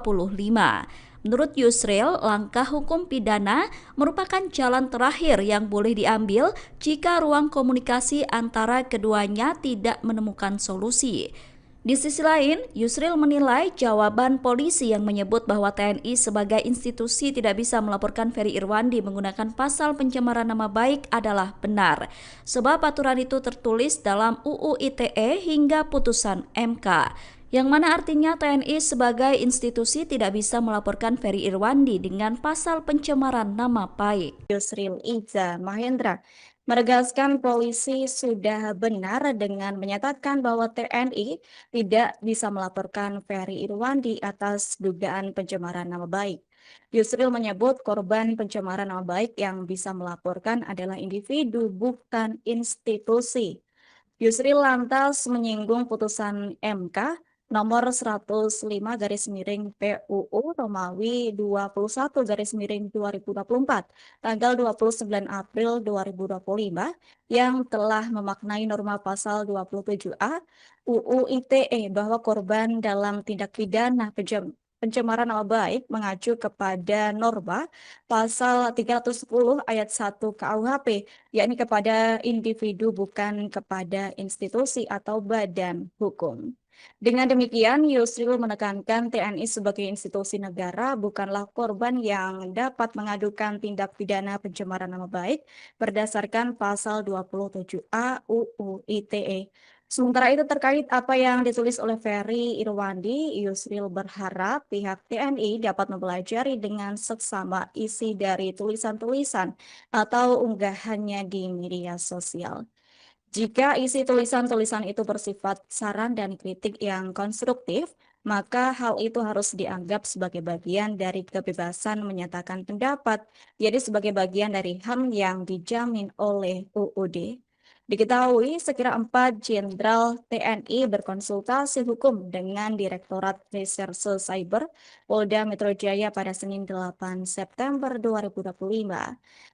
Menurut Yusril, langkah hukum pidana merupakan jalan terakhir yang boleh diambil jika ruang komunikasi antara keduanya tidak menemukan solusi. Di sisi lain, Yusril menilai jawaban polisi yang menyebut bahwa TNI sebagai institusi tidak bisa melaporkan Ferry Irwandi menggunakan pasal pencemaran nama baik adalah benar, sebab aturan itu tertulis dalam UU ITE hingga putusan MK, yang mana artinya TNI sebagai institusi tidak bisa melaporkan Ferry Irwandi dengan pasal pencemaran nama baik. Yusril Iza Mahendra menegaskan polisi sudah benar dengan menyatakan bahwa TNI tidak bisa melaporkan Ferry Irwandi atas dugaan pencemaran nama baik. Yusril menyebut korban pencemaran nama baik yang bisa melaporkan adalah individu, bukan institusi. Yusril lantas menyinggung putusan MK nomor 105 garis miring PUU Romawi 21 garis miring 2024 tanggal 29 April 2025 yang telah memaknai norma pasal 27A UU ITE bahwa korban dalam tindak pidana pencemaran nama baik mengacu kepada norma pasal 310 ayat 1 KUHP, yakni kepada individu bukan kepada institusi atau badan hukum. Dengan demikian, Yusril menekankan TNI sebagai institusi negara bukanlah korban yang dapat mengadukan tindak pidana pencemaran nama baik berdasarkan pasal 27A UU ITE. Sementara itu terkait apa yang ditulis oleh Ferry Irwandi, Yusril berharap pihak TNI dapat mempelajari dengan seksama isi dari tulisan-tulisan atau unggahannya di media sosial. Jika isi tulisan-tulisan itu bersifat saran dan kritik yang konstruktif, maka hal itu harus dianggap sebagai bagian dari kebebasan menyatakan pendapat, jadi sebagai bagian dari HAM yang dijamin oleh UUD. Diketahui sekira 4 Jenderal TNI berkonsultasi hukum dengan Direktorat Reserse Cyber Polda Metro Jaya pada Senin 8 September 2025.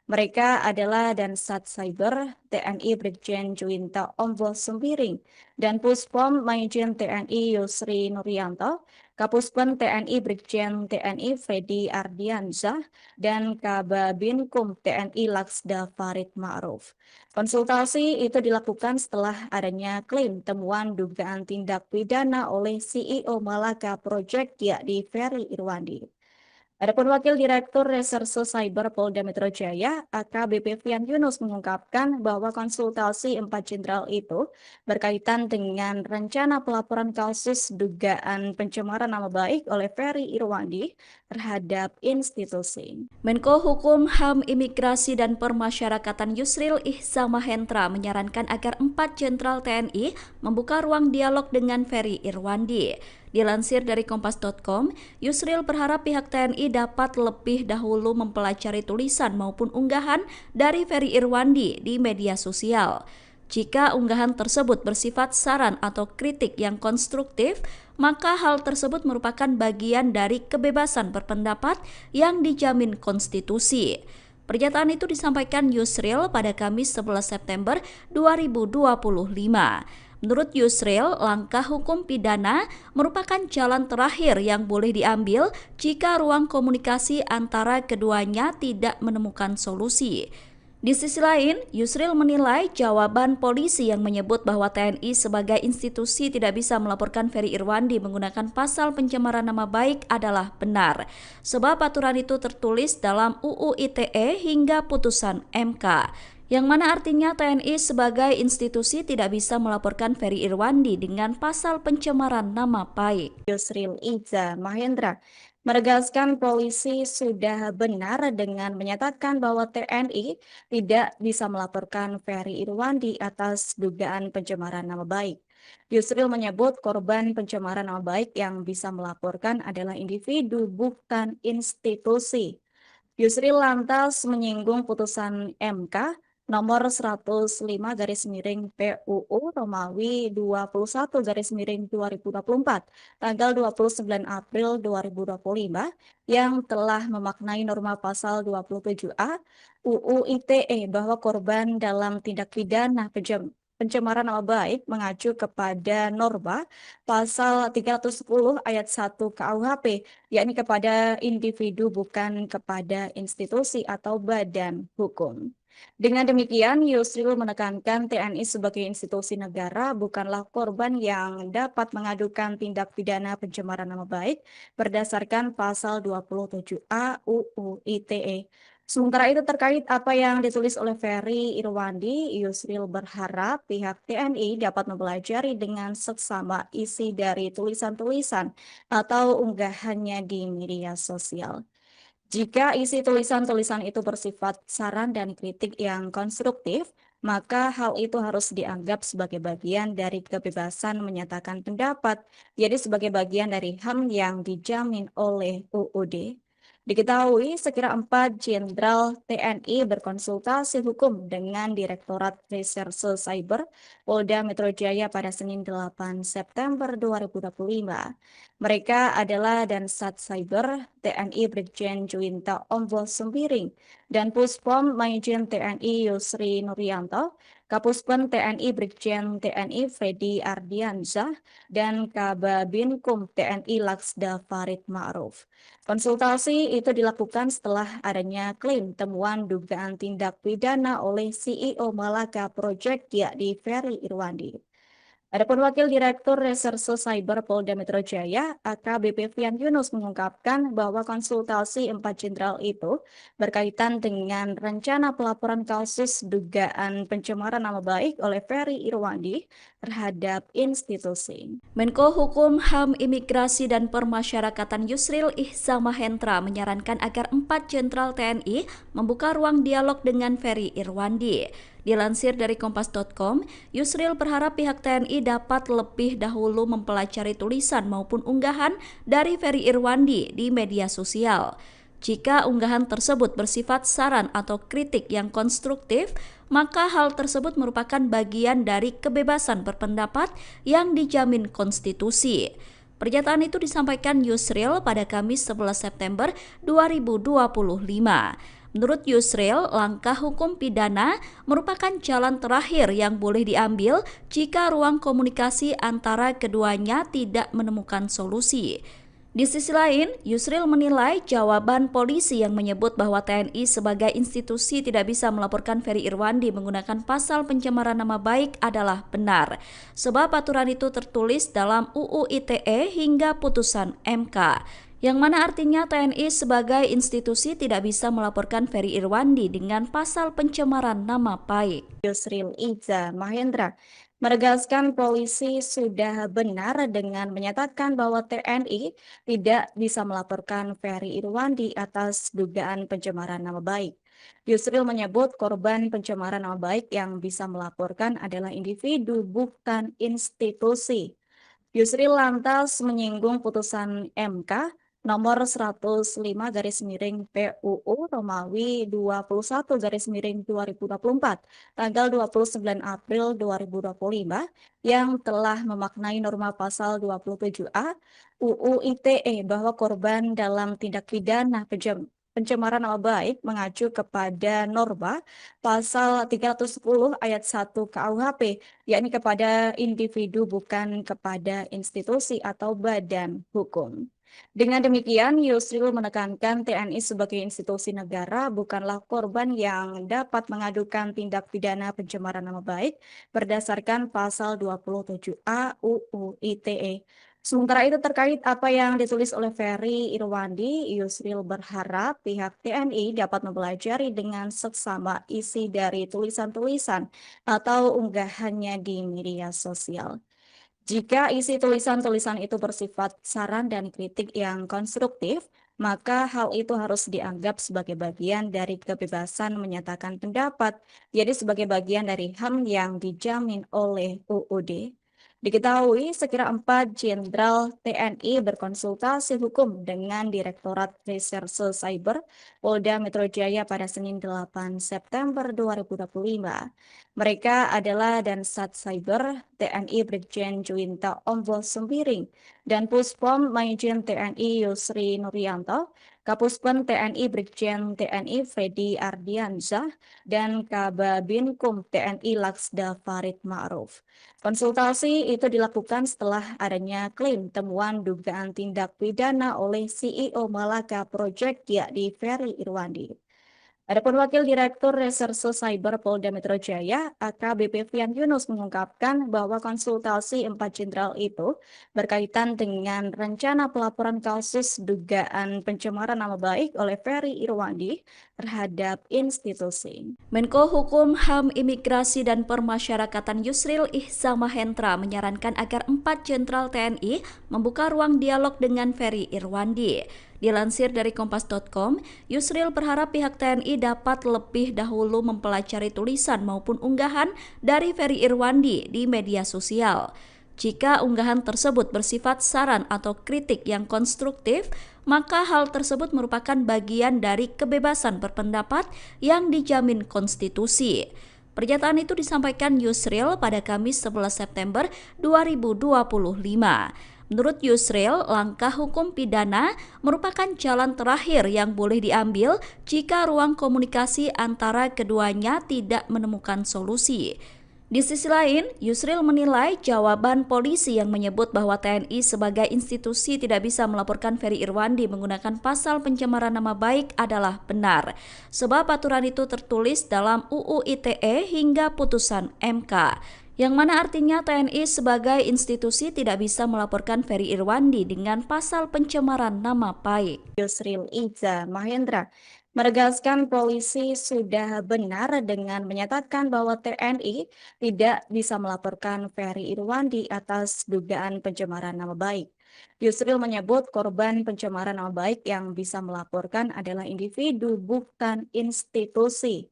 Mereka adalah Dansat Cyber TNI Brigjen Juwinta Ombo Sembiring dan Puspom Majen TNI Yusri Nuryanto, Kapuspen TNI Brigjen TNI Freddy Ardiansyah, dan Kababinkum TNI Laksda Farid Ma'ruf. Konsultasi itu dilakukan setelah adanya klaim temuan dugaan tindak pidana oleh CEO Malaka Project yakni Ferry Irwandi. Adapun Wakil Direktur Reserse Cyber Polda Metro Jaya, AKBP Fian Yunus mengungkapkan bahwa konsultasi 4 jenderal itu berkaitan dengan rencana pelaporan kasus dugaan pencemaran nama baik oleh Ferry Irwandi terhadap institusi. Menko Hukum, HAM, Imigrasi, dan Permasyarakatan Yusril Ihza Mahendra menyarankan agar 4 jenderal TNI membuka ruang dialog dengan Ferry Irwandi. Dilansir dari kompas.com, Yusril berharap pihak TNI dapat lebih dahulu mempelajari tulisan maupun unggahan dari Ferry Irwandi di media sosial. Jika unggahan tersebut bersifat saran atau kritik yang konstruktif, maka hal tersebut merupakan bagian dari kebebasan berpendapat yang dijamin konstitusi. Pernyataan itu disampaikan Yusril pada Kamis 11 September 2025. Menurut Yusril, langkah hukum pidana merupakan jalan terakhir yang boleh diambil jika ruang komunikasi antara keduanya tidak menemukan solusi. Di sisi lain, Yusril menilai jawaban polisi yang menyebut bahwa TNI sebagai institusi tidak bisa melaporkan Ferry Irwandi menggunakan pasal pencemaran nama baik adalah benar, sebab aturan itu tertulis dalam UU ITE hingga putusan MK, yang mana artinya TNI sebagai institusi tidak bisa melaporkan Ferry Irwandi dengan pasal pencemaran nama baik. Yusril Ihza Mahendra menegaskan polisi sudah benar dengan menyatakan bahwa TNI tidak bisa melaporkan Ferry Irwandi atas dugaan pencemaran nama baik. Yusril menyebut korban pencemaran nama baik yang bisa melaporkan adalah individu, bukan institusi. Yusril lantas menyinggung putusan MK nomor 105 garis miring PUU Romawi 21 garis miring 2024 tanggal 29 April 2025 yang telah memaknai norma pasal 27A UU ITE bahwa korban dalam tindak pidana pencemaran nama baik mengacu kepada norma pasal 310 ayat 1 KUHP, yakni kepada individu bukan kepada institusi atau badan hukum. Dengan demikian, Yusril menekankan TNI sebagai institusi negara bukanlah korban yang dapat mengadukan tindak pidana pencemaran nama baik berdasarkan pasal 27A UU ITE. Sementara itu terkait apa yang ditulis oleh Ferry Irwandi, Yusril berharap pihak TNI dapat mempelajari dengan seksama isi dari tulisan-tulisan atau unggahannya di media sosial. Jika isi tulisan-tulisan itu bersifat saran dan kritik yang konstruktif, maka hal itu harus dianggap sebagai bagian dari kebebasan menyatakan pendapat, jadi sebagai bagian dari HAM yang dijamin oleh UUD. Diketahui sekira 4 jenderal TNI berkonsultasi hukum dengan Direktorat Reserse Cyber Polda Metro Jaya pada Senin 8 September 2025. Mereka adalah Dansat Cyber TNI Brigjen Juwinta Ombo Sembiring dan Puspom Maijen TNI Yusri Nuryanto, Kapuspen TNI Brigjen TNI Freddy Ardiansyah, dan Kababinkum TNI Laksda Farid Ma'ruf. Konsultasi itu dilakukan setelah adanya klaim temuan dugaan tindak pidana oleh CEO Malaka Project yakni Ferry Irwandi. Adapun Wakil Direktur Reserse Cyber Polda Metro Jaya, AKBP Fian Yunus mengungkapkan bahwa konsultasi 4 jenderal itu berkaitan dengan rencana pelaporan kasus dugaan pencemaran nama baik oleh Ferry Irwandi terhadap institusi. Menko Hukum, HAM, Imigrasi, dan Permasyarakatan Yusril Ihza Mahendra menyarankan agar 4 jenderal TNI membuka ruang dialog dengan Ferry Irwandi. Dilansir dari kompas.com, Yusril berharap pihak TNI dapat lebih dahulu mempelajari tulisan maupun unggahan dari Ferry Irwandi di media sosial. Jika unggahan tersebut bersifat saran atau kritik yang konstruktif, maka hal tersebut merupakan bagian dari kebebasan berpendapat yang dijamin konstitusi. Pernyataan itu disampaikan Yusril pada Kamis 11 September 2025. Menurut Yusril, langkah hukum pidana merupakan jalan terakhir yang boleh diambil jika ruang komunikasi antara keduanya tidak menemukan solusi. Di sisi lain, Yusril menilai jawaban polisi yang menyebut bahwa TNI sebagai institusi tidak bisa melaporkan Ferry Irwandi menggunakan pasal pencemaran nama baik adalah benar, sebab aturan itu tertulis dalam UU ITE hingga putusan MK, yang mana artinya TNI sebagai institusi tidak bisa melaporkan Ferry Irwandi dengan pasal pencemaran nama baik. Yusril Iza Mahendra menegaskan polisi sudah benar dengan menyatakan bahwa TNI tidak bisa melaporkan Ferry Irwandi atas dugaan pencemaran nama baik. Yusril menyebut korban pencemaran nama baik yang bisa melaporkan adalah individu, bukan institusi. Yusril lantas menyinggung putusan MK nomor 105 garis miring PUU Romawi 21 garis miring 2024 tanggal 29 April 2025 yang telah memaknai norma pasal 27A UU ITE bahwa korban dalam tindak pidana pencemaran nama baik mengacu kepada norma pasal 310 ayat 1 KUHP, yakni kepada individu bukan kepada institusi atau badan hukum. Dengan demikian, Yusril menekankan TNI sebagai institusi negara bukanlah korban yang dapat mengadukan tindak pidana pencemaran nama baik berdasarkan pasal 27A UU ITE. Sementara itu terkait apa yang ditulis oleh Ferry Irwandi, Yusril berharap pihak TNI dapat mempelajari dengan seksama isi dari tulisan-tulisan atau unggahannya di media sosial. Jika isi tulisan-tulisan itu bersifat saran dan kritik yang konstruktif, maka hal itu harus dianggap sebagai bagian dari kebebasan menyatakan pendapat, jadi sebagai bagian dari HAM yang dijamin oleh UUD. Diketahui sekira 4 Jenderal TNI berkonsultasi hukum dengan Direktorat Reserse Cyber Polda Metro Jaya pada Senin 8 September 2025. Mereka adalah Dansat Cyber TNI Brigjen Juwinta Ombo Sembiring dan Puspom Majen TNI Yusri Nuryanto, Kapuspen TNI Brigjen TNI Freddy Ardiansyah, dan Kababinkum TNI Laksda Farid Ma'ruf. Konsultasi itu dilakukan setelah adanya klaim temuan dugaan tindak pidana oleh CEO Malaka Project yakni Ferry Irwandi. Adapun Wakil Direktur Reserse Cyber Polda Metro Jaya, AKBP Fian Yunus mengungkapkan bahwa konsultasi 4 jenderal itu berkaitan dengan rencana pelaporan kasus dugaan pencemaran nama baik oleh Ferry Irwandi terhadap institusi. Menko Hukum, HAM, Imigrasi, dan Permasyarakatan Yusril Ihza Mahendra menyarankan agar 4 jenderal TNI membuka ruang dialog dengan Ferry Irwandi. Dilansir dari kompas.com, Yusril berharap pihak TNI dapat lebih dahulu mempelajari tulisan maupun unggahan dari Ferry Irwandi di media sosial. Jika unggahan tersebut bersifat saran atau kritik yang konstruktif, maka hal tersebut merupakan bagian dari kebebasan berpendapat yang dijamin konstitusi. Pernyataan itu disampaikan Yusril pada Kamis 11 September 2025. Menurut Yusril, langkah hukum pidana merupakan jalan terakhir yang boleh diambil jika ruang komunikasi antara keduanya tidak menemukan solusi. Di sisi lain, Yusril menilai jawaban polisi yang menyebut bahwa TNI sebagai institusi tidak bisa melaporkan Ferry Irwandi menggunakan pasal pencemaran nama baik adalah benar, sebab aturan itu tertulis dalam UU ITE hingga putusan MK. Yang mana artinya TNI sebagai institusi tidak bisa melaporkan Ferry Irwandi dengan pasal pencemaran nama baik. Yusril Iza Mahendra menegaskan polisi sudah benar dengan menyatakan bahwa TNI tidak bisa melaporkan Ferry Irwandi atas dugaan pencemaran nama baik. Yusril menyebut korban pencemaran nama baik yang bisa melaporkan adalah individu, bukan institusi.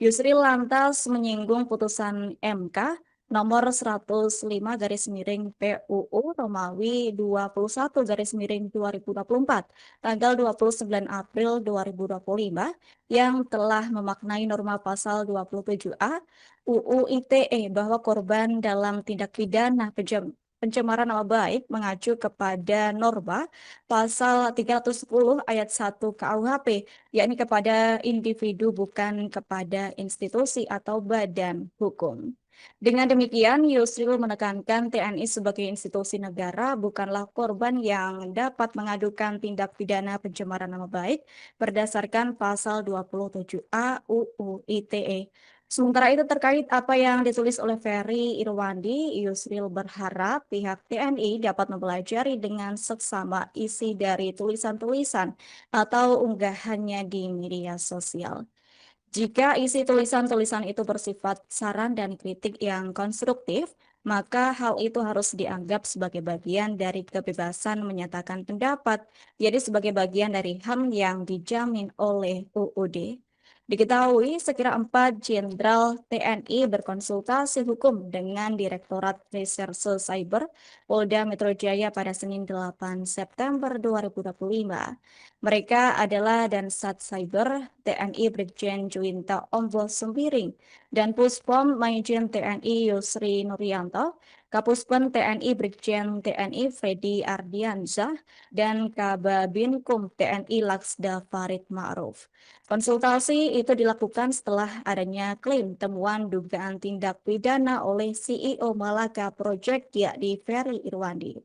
Yusril lantas menyinggung putusan MK nomor 105 garis miring PUU Romawi 21 garis miring 2024 tanggal 29 April 2025 yang telah memaknai norma pasal 27A UU ITE bahwa korban dalam tindak pidana pencemaran nama baik mengacu kepada norma pasal 310 ayat 1 KUHP, yakni kepada individu bukan kepada institusi atau badan hukum. Dengan demikian, Yusril menekankan TNI sebagai institusi negara bukanlah korban yang dapat mengadukan tindak pidana pencemaran nama baik berdasarkan pasal 27A UU ITE. Sementara itu terkait apa yang ditulis oleh Ferry Irwandi, Yusril berharap pihak TNI dapat mempelajari dengan seksama isi dari tulisan-tulisan atau unggahannya di media sosial. Jika isi tulisan-tulisan itu bersifat saran dan kritik yang konstruktif, maka hal itu harus dianggap sebagai bagian dari kebebasan menyatakan pendapat, jadi sebagai bagian dari HAM yang dijamin oleh UUD. Diketahui sekira 4 Jenderal TNI berkonsultasi hukum dengan Direktorat Reserse Cyber Polda Metro Jaya pada Senin 8 September 2025. Mereka adalah Dansat Cyber TNI Brigjen Juwinta Ombo Sembiring dan Puspom Maijen TNI Yusri Nuryanto, Kapuspen TNI Brigjen TNI Freddy Ardiansyah, dan Kababinkum TNI Laksda Farid Ma'ruf. Konsultasi itu dilakukan setelah adanya klaim temuan dugaan tindak pidana oleh CEO Malaka Project yakni Ferry Irwandi.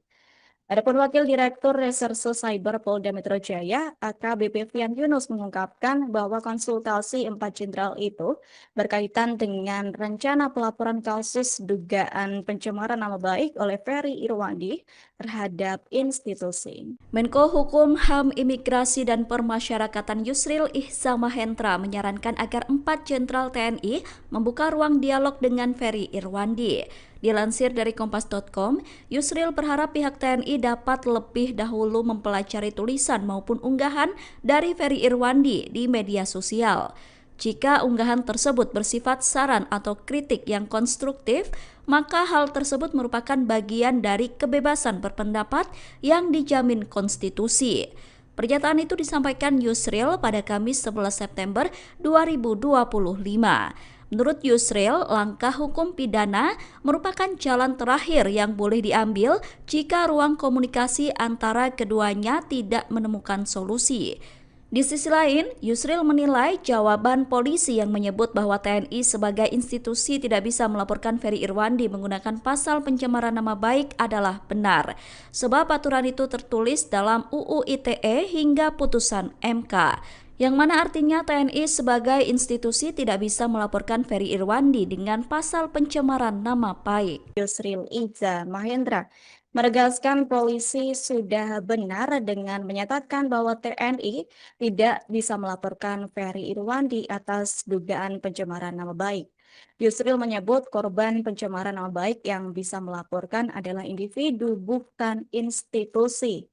Adapun Wakil Direktur Reserse Cyber Polda Metro Jaya, AKBP Fian Yunus mengungkapkan bahwa konsultasi 4 jenderal itu berkaitan dengan rencana pelaporan kasus dugaan pencemaran nama baik oleh Ferry Irwandi terhadap institusi. Menko Hukum, HAM, Imigrasi, dan Permasyarakatan Yusril Ihzamahendra menyarankan agar 4 jenderal TNI membuka ruang dialog dengan Ferry Irwandi. Dilansir dari kompas.com, Yusril berharap pihak TNI dapat lebih dahulu mempelajari tulisan maupun unggahan dari Ferry Irwandi di media sosial. Jika unggahan tersebut bersifat saran atau kritik yang konstruktif, maka hal tersebut merupakan bagian dari kebebasan berpendapat yang dijamin konstitusi. Pernyataan itu disampaikan Yusril pada Kamis 11 September 2025. Menurut Yusril, langkah hukum pidana merupakan jalan terakhir yang boleh diambil jika ruang komunikasi antara keduanya tidak menemukan solusi. Di sisi lain, Yusril menilai jawaban polisi yang menyebut bahwa TNI sebagai institusi tidak bisa melaporkan Ferry Irwandi menggunakan pasal pencemaran nama baik adalah benar, sebab aturan itu tertulis dalam UU ITE hingga putusan MK, yang mana artinya TNI sebagai institusi tidak bisa melaporkan Ferry Irwandi dengan pasal pencemaran nama baik. Yusril Iza Mahendra menegaskan polisi sudah benar dengan menyatakan bahwa TNI tidak bisa melaporkan Ferry Irwandi atas dugaan pencemaran nama baik. Yusril menyebut korban pencemaran nama baik yang bisa melaporkan adalah individu bukan institusi.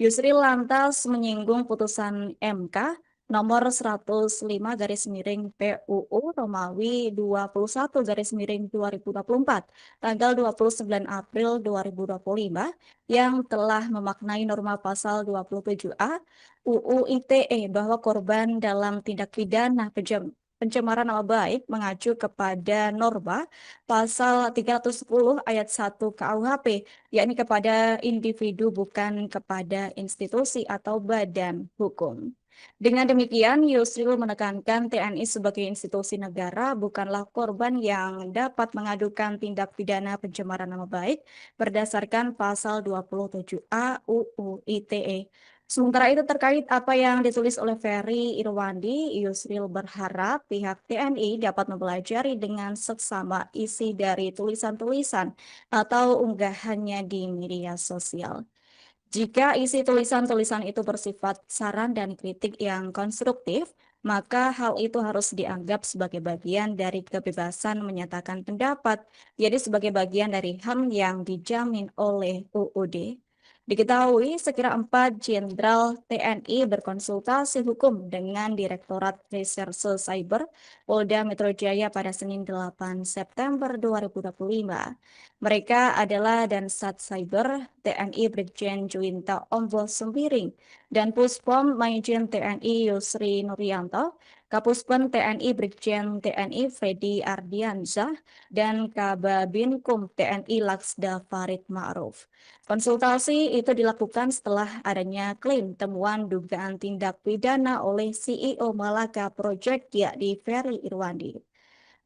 Yusril lantas menyinggung putusan MK nomor 105 garis miring PUU Romawi 21 garis miring 2024 tanggal 29 April 2025 yang telah memaknai norma pasal 27A UU ITE bahwa korban dalam tindak pidana pencemaran nama baik mengacu kepada norma pasal 310 ayat 1 KUHP, yakni kepada individu bukan kepada institusi atau badan hukum. Dengan demikian, Yusril menekankan TNI sebagai institusi negara bukanlah korban yang dapat mengadukan tindak pidana pencemaran nama baik berdasarkan pasal 27A UU ITE. Sementara itu terkait apa yang ditulis oleh Ferry Irwandi, Yusril berharap pihak TNI dapat mempelajari dengan seksama isi dari tulisan-tulisan atau unggahannya di media sosial. Jika isi tulisan-tulisan itu bersifat saran dan kritik yang konstruktif, maka hal itu harus dianggap sebagai bagian dari kebebasan menyatakan pendapat, jadi sebagai bagian dari HAM yang dijamin oleh UUD. Diketahui sekira 4 Jenderal TNI berkonsultasi hukum dengan Direktorat Reserse Cyber Polda Metro Jaya pada Senin 8 September 2025. Mereka adalah Dansat Cyber TNI Brigjen Juwinta Ombo Sembiring dan Puspom Maijen TNI Yusri Nuryanto, Kapuspen TNI Brigjen TNI Freddy Ardiansyah, dan Kababinkum TNI Laksda Farid Ma'ruf. Konsultasi itu dilakukan setelah adanya klaim temuan dugaan tindak pidana oleh CEO Malaka Project yakni Ferry Irwandi.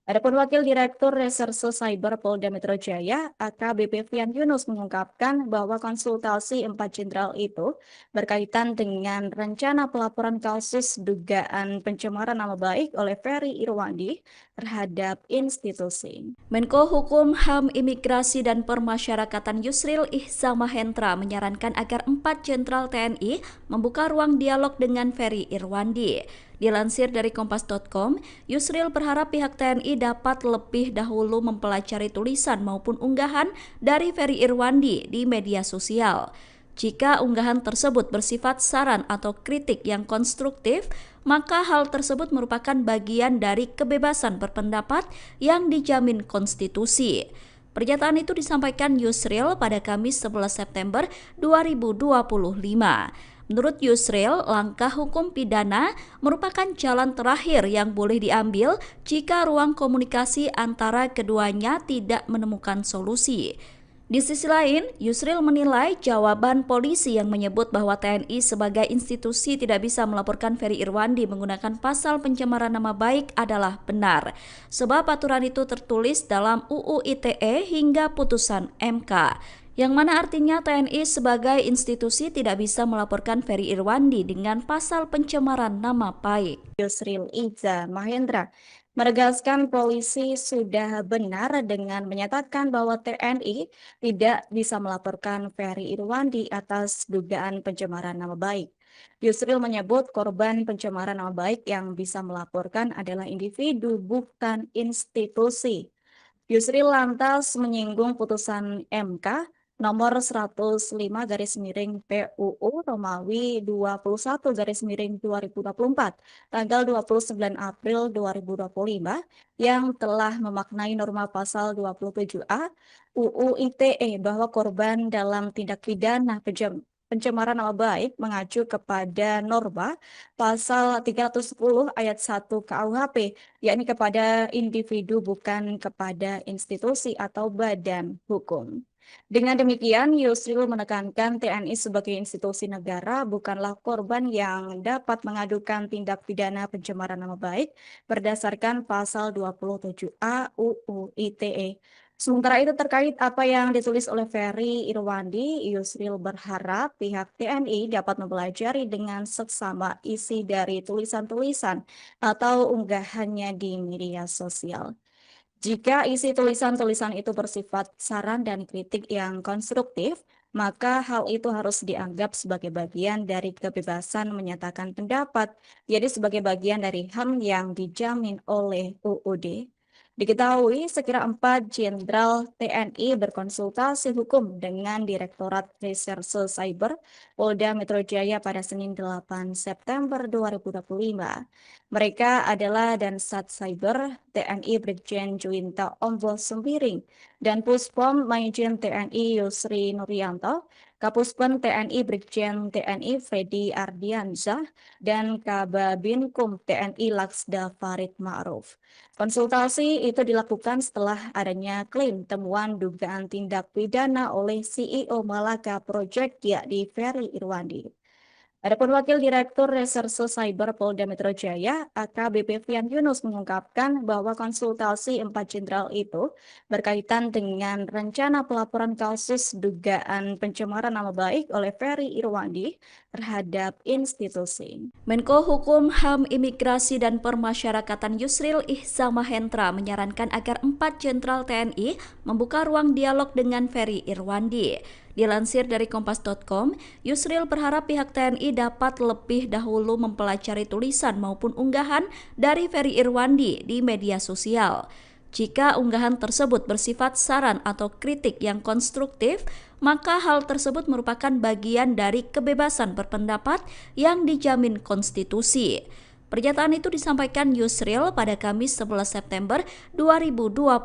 Adapun Wakil Direktur Reserse Cyber Polda Metro Jaya, AKBP Fian Yunus mengungkapkan bahwa konsultasi 4 jenderal itu berkaitan dengan rencana pelaporan kasus dugaan pencemaran nama baik oleh Ferry Irwandi terhadap institusi. Menko Hukum, HAM, Imigrasi, dan Permasyarakatan Yusril Ihzamahendra menyarankan agar 4 jenderal TNI membuka ruang dialog dengan Ferry Irwandi. Dilansir dari kompas.com, Yusril berharap pihak TNI dapat lebih dahulu mempelajari tulisan maupun unggahan dari Ferry Irwandi di media sosial. Jika unggahan tersebut bersifat saran atau kritik yang konstruktif, maka hal tersebut merupakan bagian dari kebebasan berpendapat yang dijamin konstitusi. Pernyataan itu disampaikan Yusril pada Kamis 11 September 2025. Menurut Yusril, langkah hukum pidana merupakan jalan terakhir yang boleh diambil jika ruang komunikasi antara keduanya tidak menemukan solusi. Di sisi lain, Yusril menilai jawaban polisi yang menyebut bahwa TNI sebagai institusi tidak bisa melaporkan Ferry Irwandi menggunakan pasal pencemaran nama baik adalah benar, sebab aturan itu tertulis dalam UU ITE hingga putusan MK, yang mana artinya TNI sebagai institusi tidak bisa melaporkan Ferry Irwandi dengan pasal pencemaran nama baik. Yusril Ihzamahendra menegaskan polisi sudah benar dengan menyatakan bahwa TNI tidak bisa melaporkan Ferry Irwandi atas dugaan pencemaran nama baik. Yusril menyebut korban pencemaran nama baik yang bisa melaporkan adalah individu, bukan institusi. Yusril lantas menyinggung putusan MK nomor 105 garis miring PUU Romawi 21 garis miring 2024 tanggal 29 April 2025 yang telah memaknai norma pasal 27A UU ITE bahwa korban dalam tindak pidana pencemaran nama baik mengacu kepada norma pasal 310 ayat 1 KUHP, yakni kepada individu bukan kepada institusi atau badan hukum. Dengan demikian, Yusril menekankan TNI sebagai institusi negara bukanlah korban yang dapat mengadukan tindak pidana pencemaran nama baik berdasarkan pasal 27A UU ITE. Sementara itu terkait apa yang ditulis oleh Ferry Irwandi, Yusril berharap pihak TNI dapat mempelajari dengan seksama isi dari tulisan-tulisan atau unggahannya di media sosial. Jika isi tulisan-tulisan itu bersifat saran dan kritik yang konstruktif, maka hal itu harus dianggap sebagai bagian dari kebebasan menyatakan pendapat, jadi sebagai bagian dari HAM yang dijamin oleh UUD. Diketahui sekira 4 jenderal TNI berkonsultasi hukum dengan Direktorat Reserse Cyber Polda Metro Jaya pada Senin 8 September 2025. Mereka adalah Dansat Cyber TNI Brigjen Juwinta Ombo Sembiring dan Puspom Maijen TNI Yusri Nuryanto, Kapuspen TNI Brigjen TNI Freddy Ardiansyah, dan Kababinkum TNI Laksda Farid Ma'ruf. Konsultasi itu dilakukan setelah adanya klaim temuan dugaan tindak pidana oleh CEO Malaka Project yakni Ferry Irwandi. Adapun Wakil Direktur Reserse Cyber Polda Metro Jaya, AKBP Fian Yunus mengungkapkan bahwa konsultasi 4 jenderal itu berkaitan dengan rencana pelaporan kasus dugaan pencemaran nama baik oleh Ferry Irwandi terhadap institusi. Menko Hukum, HAM, Imigrasi, dan Permasyarakatan Yusril Ihzamahendra menyarankan agar 4 jenderal TNI membuka ruang dialog dengan Ferry Irwandi. Dilansir dari kompas.com, Yusril berharap pihak TNI dapat lebih dahulu mempelajari tulisan maupun unggahan dari Ferry Irwandi di media sosial. Jika unggahan tersebut bersifat saran atau kritik yang konstruktif, maka hal tersebut merupakan bagian dari kebebasan berpendapat yang dijamin konstitusi. Pernyataan itu disampaikan Yusril pada Kamis 11 September 2025.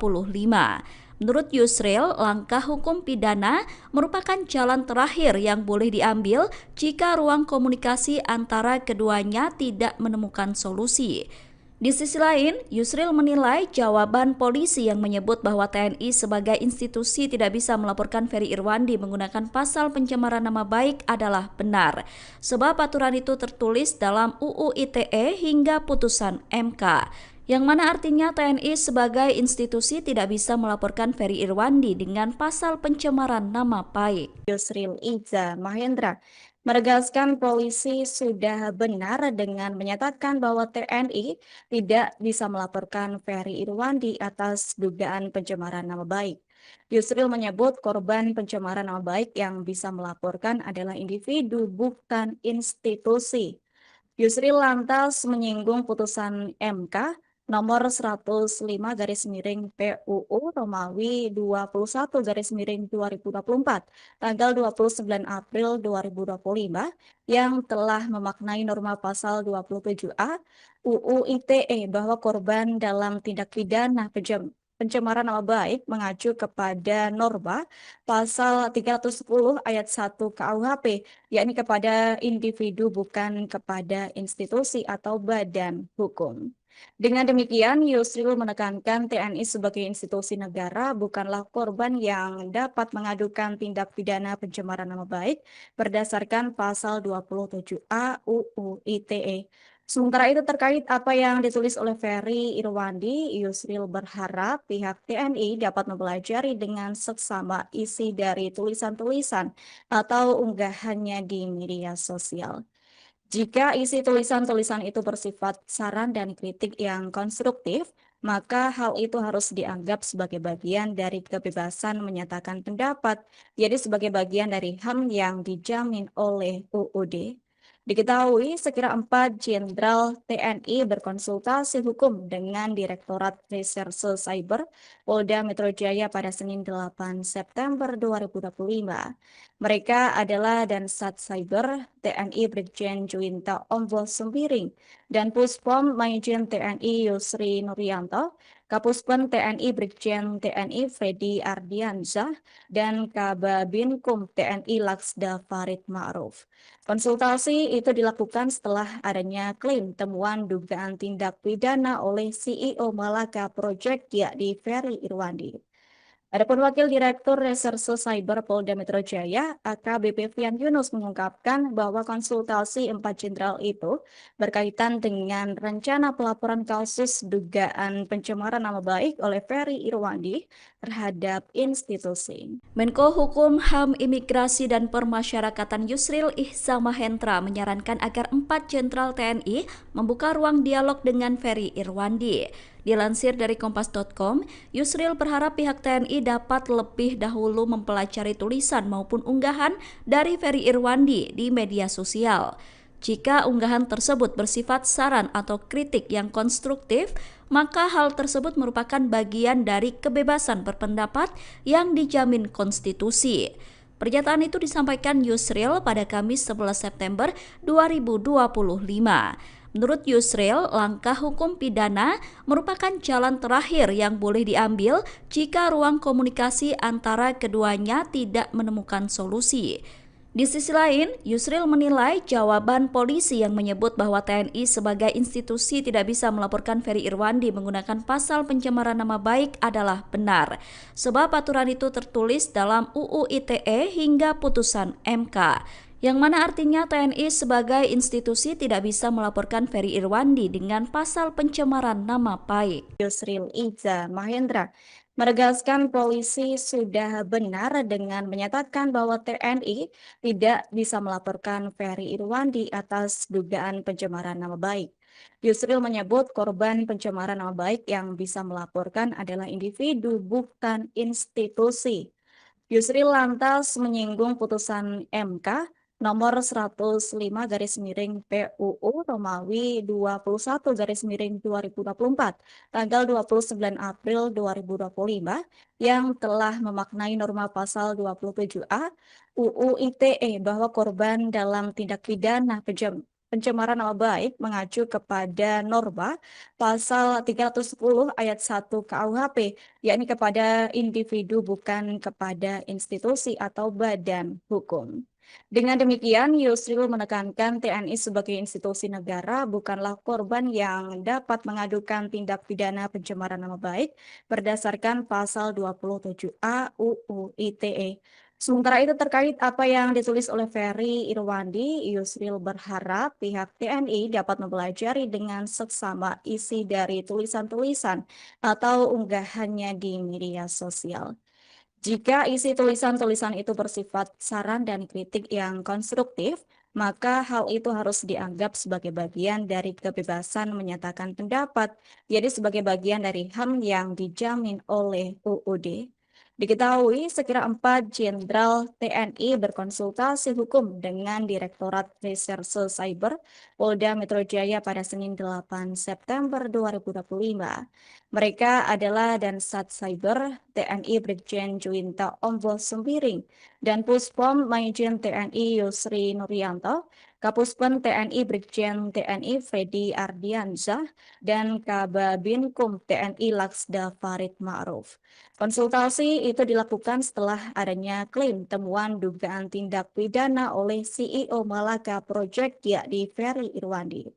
Menurut Yusril, langkah hukum pidana merupakan jalan terakhir yang boleh diambil jika ruang komunikasi antara keduanya tidak menemukan solusi. Di sisi lain, Yusril menilai jawaban polisi yang menyebut bahwa TNI sebagai institusi tidak bisa melaporkan Ferry Irwandi menggunakan pasal pencemaran nama baik adalah benar, sebab aturan itu tertulis dalam UU ITE hingga putusan MK, yang mana artinya TNI sebagai institusi tidak bisa melaporkan Ferry Irwandi dengan pasal pencemaran nama baik. Yusril Iza Mahendra menegaskan polisi sudah benar dengan menyatakan bahwa TNI tidak bisa melaporkan Ferry Irwandi atas dugaan pencemaran nama baik. Yusril menyebut korban pencemaran nama baik yang bisa melaporkan adalah individu, bukan institusi. Yusril lantas menyinggung putusan MK nomor 105 garis miring PUU Romawi 21 garis miring 2024 tanggal 29 April 2025 yang telah memaknai norma pasal 27A UU ITE bahwa korban dalam tindak pidana pencemaran nama baik mengacu kepada norma pasal 310 ayat 1 KUHP, yakni kepada individu bukan kepada institusi atau badan hukum. Dengan demikian, Yusril menekankan TNI sebagai institusi negara bukanlah korban yang dapat mengadukan tindak pidana pencemaran nama baik berdasarkan pasal 27A UU ITE. Sementara itu terkait apa yang ditulis oleh Ferry Irwandi, Yusril berharap pihak TNI dapat mempelajari dengan seksama isi dari tulisan-tulisan atau unggahannya di media sosial. Jika isi tulisan-tulisan itu bersifat saran dan kritik yang konstruktif, maka hal itu harus dianggap sebagai bagian dari kebebasan menyatakan pendapat, jadi sebagai bagian dari HAM yang dijamin oleh UUD. Diketahui sekira 4 Jenderal TNI berkonsultasi hukum dengan Direktorat Reserse Cyber Polda Metro Jaya pada Senin 8 September 2025. Mereka adalah Dansat Cyber TNI Brigjen Juwinta Ombo Sembiring dan Puspom Majen TNI Yusri Nuryanto, Kapuspen TNI Brigjen TNI Freddy Ardiansyah, dan Kababinkum TNI Laksda Farid Ma'ruf. Konsultasi itu dilakukan setelah adanya klaim temuan dugaan tindak pidana oleh CEO Malaka Project yakni Ferry Irwandi. Adapun Wakil Direktur Reserse Cyber Polda Metro Jaya, AKBP Fian Yunus mengungkapkan bahwa konsultasi 4 jenderal itu berkaitan dengan rencana pelaporan kasus dugaan pencemaran nama baik oleh Ferry Irwandi terhadap institusi. Menko Hukum, HAM, Imigrasi, dan Permasyarakatan Yusril Ihzamahendra menyarankan agar 4 jenderal TNI membuka ruang dialog dengan Ferry Irwandi. Dilansir dari kompas.com, Yusril berharap pihak TNI dapat lebih dahulu mempelajari tulisan maupun unggahan dari Ferry Irwandi di media sosial. Jika unggahan tersebut bersifat saran atau kritik yang konstruktif, maka hal tersebut merupakan bagian dari kebebasan berpendapat yang dijamin konstitusi. Pernyataan itu disampaikan Yusril pada Kamis 11 September 2025. Menurut Yusril, langkah hukum pidana merupakan jalan terakhir yang boleh diambil jika ruang komunikasi antara keduanya tidak menemukan solusi. Di sisi lain, Yusril menilai jawaban polisi yang menyebut bahwa TNI sebagai institusi tidak bisa melaporkan Ferry Irwandi menggunakan pasal pencemaran nama baik adalah benar, sebab aturan itu tertulis dalam UU ITE hingga putusan MK, yang mana artinya TNI sebagai institusi tidak bisa melaporkan Ferry Irwandi dengan pasal pencemaran nama baik. Yusril Iza Mahendra menegaskan polisi sudah benar dengan menyatakan bahwa TNI tidak bisa melaporkan Ferry Irwandi atas dugaan pencemaran nama baik. Yusril menyebut korban pencemaran nama baik yang bisa melaporkan adalah individu, bukan institusi. Yusril lantas menyinggung putusan MK nomor 105 garis miring PUU Romawi 21 garis miring 2024 tanggal 29 April 2025 yang telah memaknai norma pasal 27A UU ITE bahwa korban dalam tindak pidana pencemaran nama baik mengacu kepada norma pasal 310 ayat 1 KUHP, yakni kepada individu bukan kepada institusi atau badan hukum. Dengan demikian, Yusril menekankan TNI sebagai institusi negara bukanlah korban yang dapat mengadukan tindak pidana pencemaran nama baik berdasarkan pasal 27A UU ITE. Sementara itu terkait apa yang ditulis oleh Ferry Irwandi, Yusril berharap pihak TNI dapat mempelajari dengan seksama isi dari tulisan-tulisan atau unggahannya di media sosial. Jika isi tulisan-tulisan itu bersifat saran dan kritik yang konstruktif, maka hal itu harus dianggap sebagai bagian dari kebebasan menyatakan pendapat, jadi sebagai bagian dari HAM yang dijamin oleh UUD. Diketahui sekira 4 Jenderal TNI berkonsultasi hukum dengan Direktorat Reserse Cyber Polda Metro Jaya pada Senin 8 September 2025. Mereka adalah Dansat Cyber TNI Brigjen Juwinta Ombo Sembiring dan Puspom Maijen TNI Yusri Nuryanto, Kapuspen TNI Brigjen TNI Freddy Ardiansyah, dan Kababinkum TNI Laksda Farid Ma'ruf. Konsultasi itu dilakukan setelah adanya klaim temuan dugaan tindak pidana oleh CEO Malaka Project yakni Ferry Irwandi.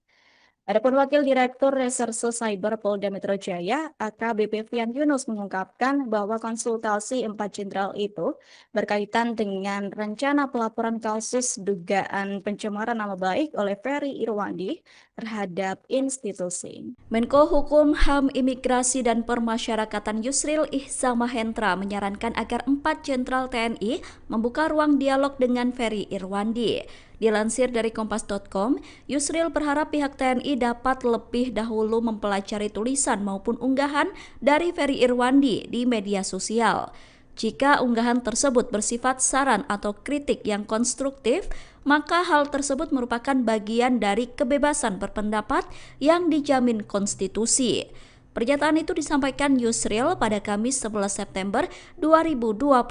Adapun Wakil Direktur Reserse Cyber Polda Metro Jaya, AKBP Fian Yunus mengungkapkan bahwa konsultasi 4 Jenderal itu berkaitan dengan rencana pelaporan kasus dugaan pencemaran nama baik oleh Ferry Irwandi terhadap institusi. Menko Hukum, HAM, Imigrasi, dan Permasyarakatan Yusril Ihzamahendra menyarankan agar 4 Jenderal TNI membuka ruang dialog dengan Ferry Irwandi. Dilansir dari Kompas.com, Yusril berharap pihak TNI dapat lebih dahulu mempelajari tulisan maupun unggahan dari Ferry Irwandi di media sosial. Jika unggahan tersebut bersifat saran atau kritik yang konstruktif, maka hal tersebut merupakan bagian dari kebebasan berpendapat yang dijamin konstitusi. Pernyataan itu disampaikan Yusril pada Kamis 11 September 2025.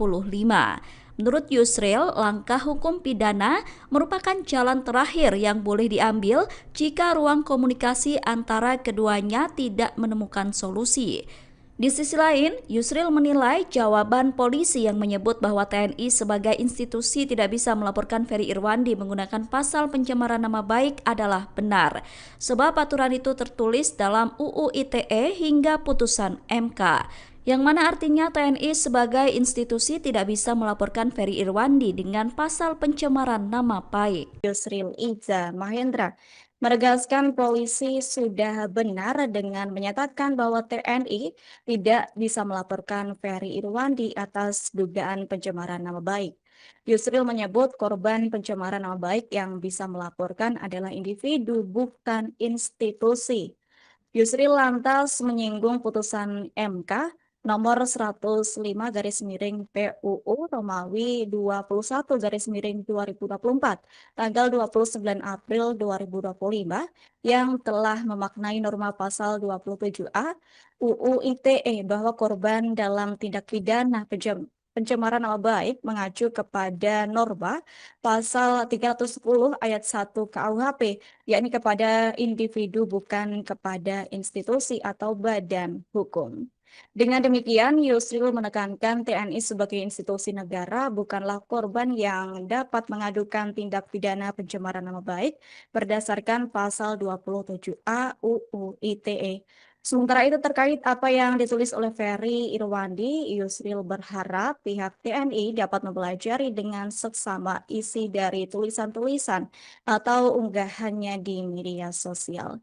Menurut Yusril, langkah hukum pidana merupakan jalan terakhir yang boleh diambil jika ruang komunikasi antara keduanya tidak menemukan solusi. Di sisi lain, Yusril menilai jawaban polisi yang menyebut bahwa TNI sebagai institusi tidak bisa melaporkan Ferry Irwandi menggunakan pasal pencemaran nama baik adalah benar, sebab aturan itu tertulis dalam UU ITE hingga putusan MK, yang mana artinya TNI sebagai institusi tidak bisa melaporkan Ferry Irwandi dengan pasal pencemaran nama baik. Yusril Ihzamahendra menegaskan polisi sudah benar dengan menyatakan bahwa TNI tidak bisa melaporkan Ferry Irwandi atas dugaan pencemaran nama baik. Yusril menyebut korban pencemaran nama baik yang bisa melaporkan adalah individu, bukan institusi. Yusril lantas menyinggung putusan MK nomor 105 garis miring PUU Romawi 21 garis miring 2024 tanggal 29 April 2025 yang telah memaknai norma pasal 27A UU ITE bahwa korban dalam tindak pidana pencemaran nama baik mengacu kepada norma pasal 310 ayat 1 KUHP, yakni kepada individu bukan kepada institusi atau badan hukum. Dengan demikian, Yusril menekankan TNI sebagai institusi negara bukanlah korban yang dapat mengadukan tindak pidana pencemaran nama baik berdasarkan pasal 27A UU ITE. Sementara itu terkait apa yang ditulis oleh Ferry Irwandi, Yusril berharap pihak TNI dapat mempelajari dengan seksama isi dari tulisan-tulisan atau unggahannya di media sosial.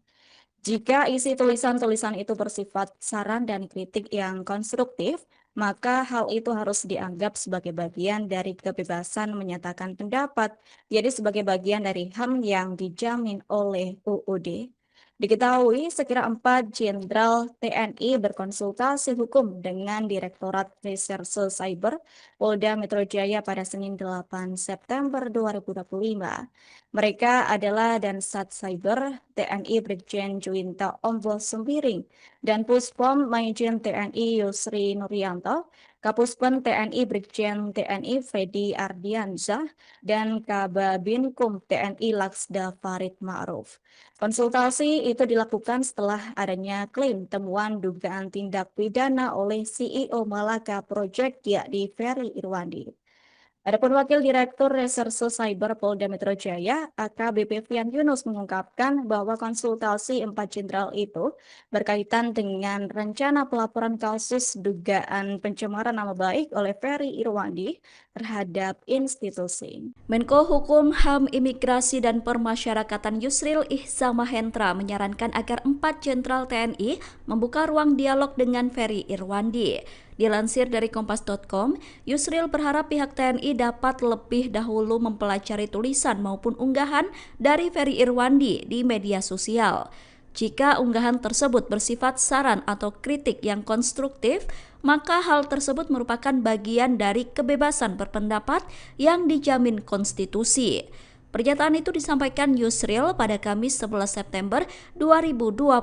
Jika isi tulisan-tulisan itu bersifat saran dan kritik yang konstruktif, maka hal itu harus dianggap sebagai bagian dari kebebasan menyatakan pendapat, jadi sebagai bagian dari HAM yang dijamin oleh UUD. Diketahui sekira 4 Jenderal TNI berkonsultasi hukum dengan Direktorat Reserse Cyber Polda Metro Jaya pada Senin 8 September 2025. Mereka adalah Dansat Cyber TNI Brigjen Juwinta Ombo Sembiring dan Puspom Maijen TNI Yusri Nuryanto, Kapuspen TNI Brigjen TNI Freddy Ardiansyah, dan Kababinkum TNI Laksda Farid Ma'ruf. Konsultasi itu dilakukan setelah adanya klaim temuan dugaan tindak pidana oleh CEO Malaka Project yakni Ferry Irwandi. Adapun Wakil Direktur Reserse Cyber Polda Metro Jaya, AKBP Fian Yunus mengungkapkan bahwa konsultasi 4 jenderal itu berkaitan dengan rencana pelaporan kasus dugaan pencemaran nama baik oleh Ferry Irwandi terhadap institusi. Menko Hukum, HAM, Imigrasi, dan Permasyarakatan Yusril Ihza Mahendra menyarankan agar 4 jenderal TNI membuka ruang dialog dengan Ferry Irwandi. Dilansir dari Kompas.com, Yusril berharap pihak TNI dapat lebih dahulu mempelajari tulisan maupun unggahan dari Ferry Irwandi di media sosial. Jika unggahan tersebut bersifat saran atau kritik yang konstruktif, maka hal tersebut merupakan bagian dari kebebasan berpendapat yang dijamin konstitusi. Pernyataan itu disampaikan Yusril pada Kamis 11 September 2025.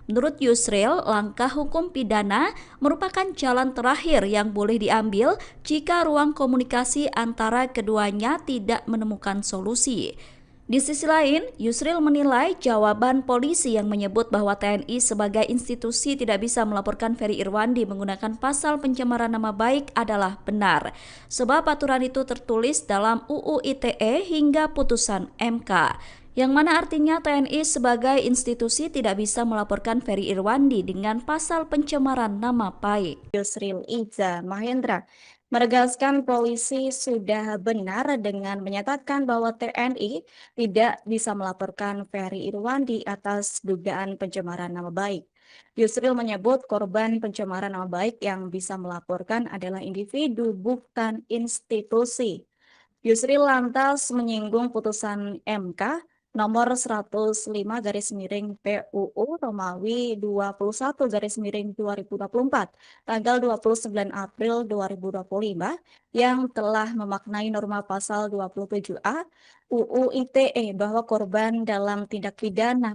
Menurut Yusril, langkah hukum pidana merupakan jalan terakhir yang boleh diambil jika ruang komunikasi antara keduanya tidak menemukan solusi. Di sisi lain, Yusril menilai jawaban polisi yang menyebut bahwa TNI sebagai institusi tidak bisa melaporkan Ferry Irwandi menggunakan pasal pencemaran nama baik adalah benar, sebab aturan itu tertulis dalam UU ITE hingga putusan MK. Yang mana artinya TNI sebagai institusi tidak bisa melaporkan Ferry Irwandi dengan pasal pencemaran nama baik. Yusril Ihza Mahendra menegaskan polisi sudah benar dengan menyatakan bahwa TNI tidak bisa melaporkan Ferry Irwandi atas dugaan pencemaran nama baik. Yusril menyebut korban pencemaran nama baik yang bisa melaporkan adalah individu, bukan institusi. Yusril lantas menyinggung putusan MK nomor 105 garis miring PUU Romawi 21 garis miring 2024 tanggal 29 April 2025 yang telah memaknai norma pasal 27A UU ITE bahwa korban dalam tindak pidana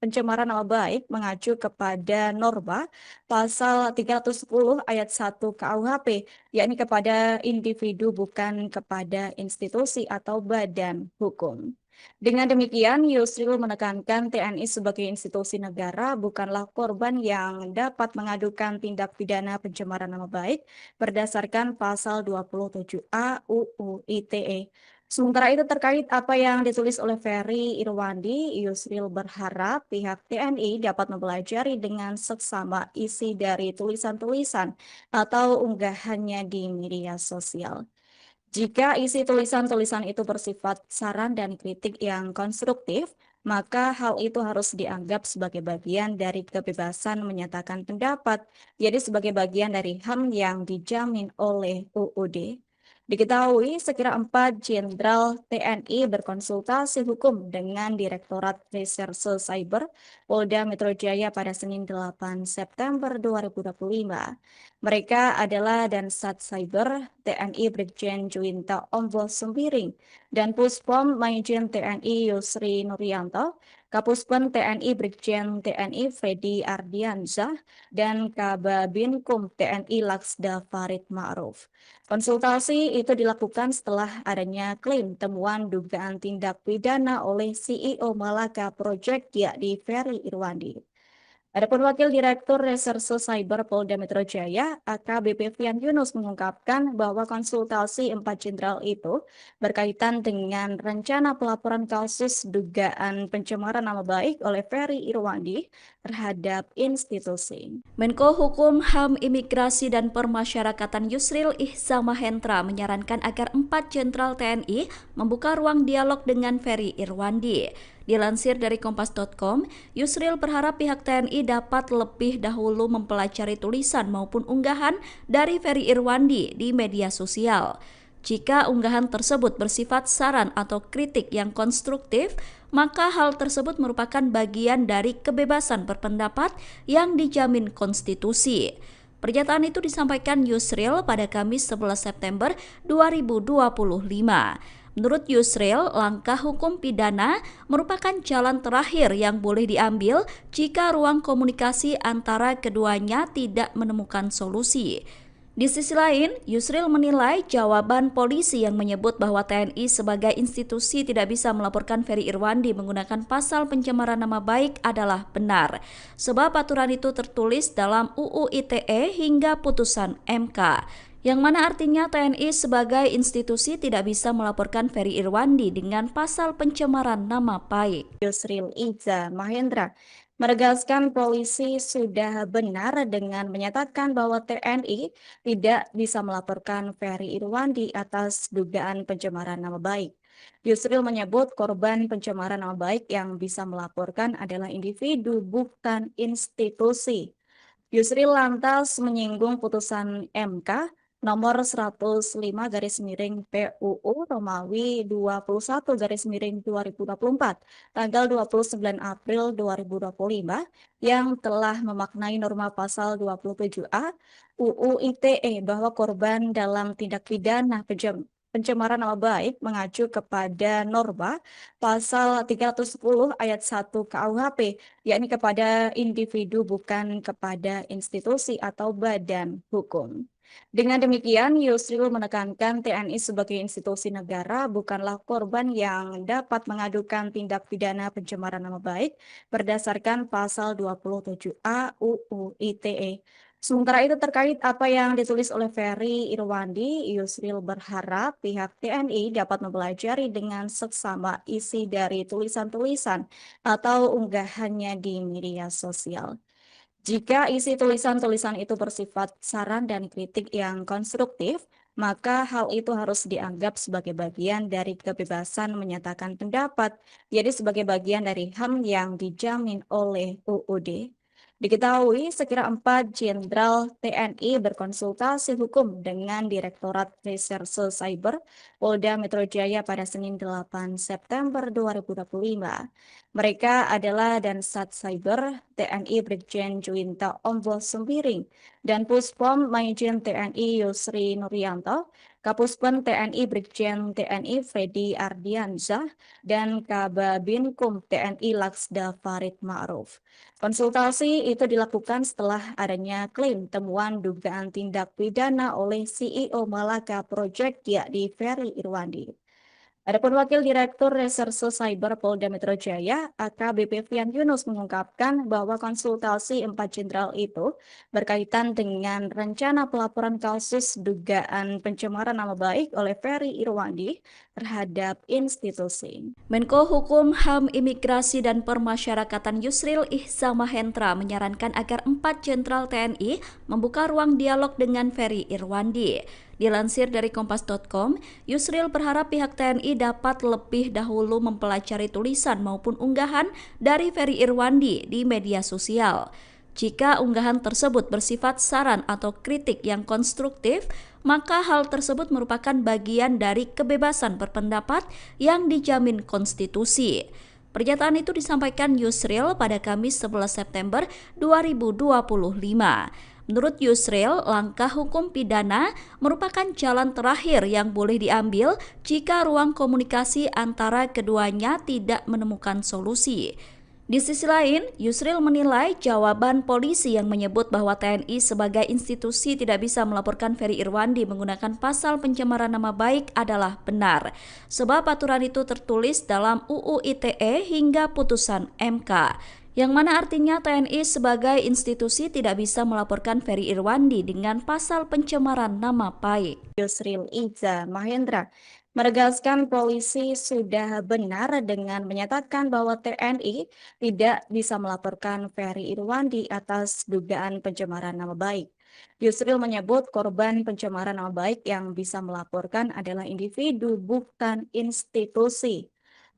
pencemaran nama baik mengacu kepada norma pasal 310 ayat 1 KUHP, yakni kepada individu bukan kepada institusi atau badan hukum. Dengan demikian, Yusril menekankan TNI sebagai institusi negara bukanlah korban yang dapat mengadukan tindak pidana pencemaran nama baik berdasarkan pasal 27A UU ITE. Sementara itu terkait apa yang ditulis oleh Ferry Irwandi, Yusril berharap pihak TNI dapat mempelajari dengan seksama isi dari tulisan-tulisan atau unggahannya di media sosial. Jika isi tulisan-tulisan itu bersifat saran dan kritik yang konstruktif, maka hal itu harus dianggap sebagai bagian dari kebebasan menyatakan pendapat, jadi sebagai bagian dari HAM yang dijamin oleh UUD. Diketahui sekira 4 jenderal TNI berkonsultasi hukum dengan Direktorat Reserse Cyber Polda Metro Jaya pada Senin 8 September 2025. Mereka adalah Dansat Cyber TNI Brigjen Juwinta Ombo Sembiring dan Puspom Maijen TNI Yusri Nuryanto, Kapuspen TNI Brigjen TNI Freddy Ardiansyah, dan Kababinkum TNI Laksda Farid Ma'ruf. Konsultasi itu dilakukan setelah adanya klaim temuan dugaan tindak pidana oleh CEO Malaka Project yakni Ferry Irwandi. Adapun Wakil Direktur Reserse Cyber Polda Metro Jaya, AKBP Fian Yunus mengungkapkan bahwa konsultasi 4 jenderal itu berkaitan dengan rencana pelaporan kasus dugaan pencemaran nama baik oleh Ferry Irwandi terhadap institusi. Menko Hukum, HAM, Imigrasi, dan Permasyarakatan Yusril Ihza Mahendra menyarankan agar 4 jenderal TNI membuka ruang dialog dengan Ferry Irwandi. Dilansir dari Kompas.com, Yusril berharap pihak TNI dapat lebih dahulu mempelajari tulisan maupun unggahan dari Ferry Irwandi di media sosial. Jika unggahan tersebut bersifat saran atau kritik yang konstruktif, maka hal tersebut merupakan bagian dari kebebasan berpendapat yang dijamin konstitusi. Pernyataan itu disampaikan Yusril pada Kamis 11 September 2025. Menurut Yusril, langkah hukum pidana merupakan jalan terakhir yang boleh diambil jika ruang komunikasi antara keduanya tidak menemukan solusi. Di sisi lain, Yusril menilai jawaban polisi yang menyebut bahwa TNI sebagai institusi tidak bisa melaporkan Ferry Irwandi menggunakan pasal pencemaran nama baik adalah benar, sebab aturan itu tertulis dalam UU ITE hingga putusan MK. yang mana artinya TNI sebagai institusi tidak bisa melaporkan Ferry Irwandi dengan pasal pencemaran nama baik. Yusril Iza Mahendra menegaskan polisi sudah benar dengan menyatakan bahwa TNI tidak bisa melaporkan Ferry Irwandi atas dugaan pencemaran nama baik. Yusril menyebut korban pencemaran nama baik yang bisa melaporkan adalah individu, bukan institusi. Yusril lantas menyinggung putusan MK nomor 105 garis miring PUU Romawi 21 garis miring 2024 tanggal 29 April 2025 yang telah memaknai norma pasal 27A UU ITE bahwa korban dalam tindak pidana pencemaran nama baik mengacu kepada norma pasal 310 ayat 1 KUHP, yakni kepada individu bukan kepada institusi atau badan hukum. Dengan demikian, Yusril menekankan TNI sebagai institusi negara bukanlah korban yang dapat mengadukan tindak pidana pencemaran nama baik berdasarkan pasal 27A UU ITE. Sementara itu terkait apa yang ditulis oleh Ferry Irwandi, Yusril berharap pihak TNI dapat mempelajari dengan seksama isi dari tulisan-tulisan atau unggahannya di media sosial. Jika isi tulisan-tulisan itu bersifat saran dan kritik yang konstruktif, maka hal itu harus dianggap sebagai bagian dari kebebasan menyatakan pendapat, jadi sebagai bagian dari HAM yang dijamin oleh UUD. Diketahui sekira 4 Jenderal TNI berkonsultasi hukum dengan Direktorat Reserse Cyber Polda Metro Jaya pada Senin 8 September 2025. Mereka adalah Dansat Cyber TNI Brigjen Juwinta Ombo Sembiring dan Puspom Maijen TNI Yusri Nuryanto, Kapuspen TNI Brigjen TNI Freddy Ardiansyah, dan Kababinkum TNI Laksda Farid Ma'ruf. Konsultasi itu dilakukan setelah adanya klaim temuan dugaan tindak pidana oleh CEO Malaka Project yakni Ferry Irwandi. Adapun Wakil Direktur Reserse Cyber Polda Metro Jaya, AKBP Fian Yunus mengungkapkan bahwa konsultasi 4 jenderal itu berkaitan dengan rencana pelaporan kasus dugaan pencemaran nama baik oleh Ferry Irwandi terhadap institusi. Menko Hukum, HAM, Imigrasi, dan Permasyarakatan Yusril Ihzamahendra menyarankan agar 4 jenderal TNI membuka ruang dialog dengan Ferry Irwandi. Dilansir dari kompas.com, Yusril berharap pihak TNI dapat lebih dahulu mempelajari tulisan maupun unggahan dari Ferry Irwandi di media sosial. Jika unggahan tersebut bersifat saran atau kritik yang konstruktif, maka hal tersebut merupakan bagian dari kebebasan berpendapat yang dijamin konstitusi. Pernyataan itu disampaikan Yusril pada Kamis 11 September 2025. Menurut Yusril, langkah hukum pidana merupakan jalan terakhir yang boleh diambil jika ruang komunikasi antara keduanya tidak menemukan solusi. Di sisi lain, Yusril menilai jawaban polisi yang menyebut bahwa TNI sebagai institusi tidak bisa melaporkan Ferry Irwandi menggunakan pasal pencemaran nama baik adalah benar, sebab aturan itu tertulis dalam UU ITE hingga putusan MK, yang mana artinya TNI sebagai institusi tidak bisa melaporkan Ferry Irwandi dengan pasal pencemaran nama baik. Yusril Iza Mahendra menegaskan polisi sudah benar dengan menyatakan bahwa TNI tidak bisa melaporkan Ferry Irwandi atas dugaan pencemaran nama baik. Yusril menyebut korban pencemaran nama baik yang bisa melaporkan adalah individu, bukan institusi.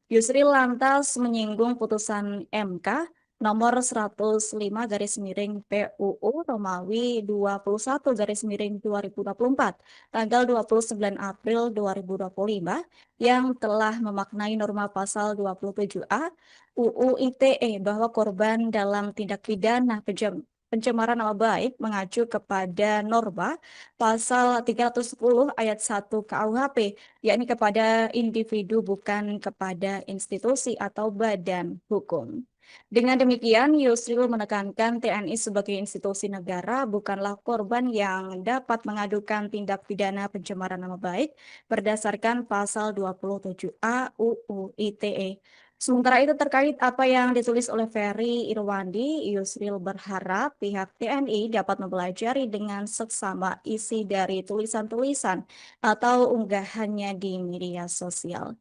Yusril lantas menyinggung putusan MK nomor 105 garis miring PUU Romawi 21 garis miring 2024 tanggal 29 April 2025 yang telah memaknai norma pasal 27A UU ITE bahwa korban dalam tindak pidana pencemaran nama baik mengacu kepada norma pasal 310 ayat 1 KUHP, yakni kepada individu bukan kepada institusi atau badan hukum. Dengan demikian, Yusril menekankan TNI sebagai institusi negara bukanlah korban yang dapat mengadukan tindak pidana pencemaran nama baik berdasarkan pasal 27A UU ITE. Sementara itu terkait apa yang ditulis oleh Ferry Irwandi, Yusril berharap pihak TNI dapat mempelajari dengan seksama isi dari tulisan-tulisan atau unggahannya di media sosial.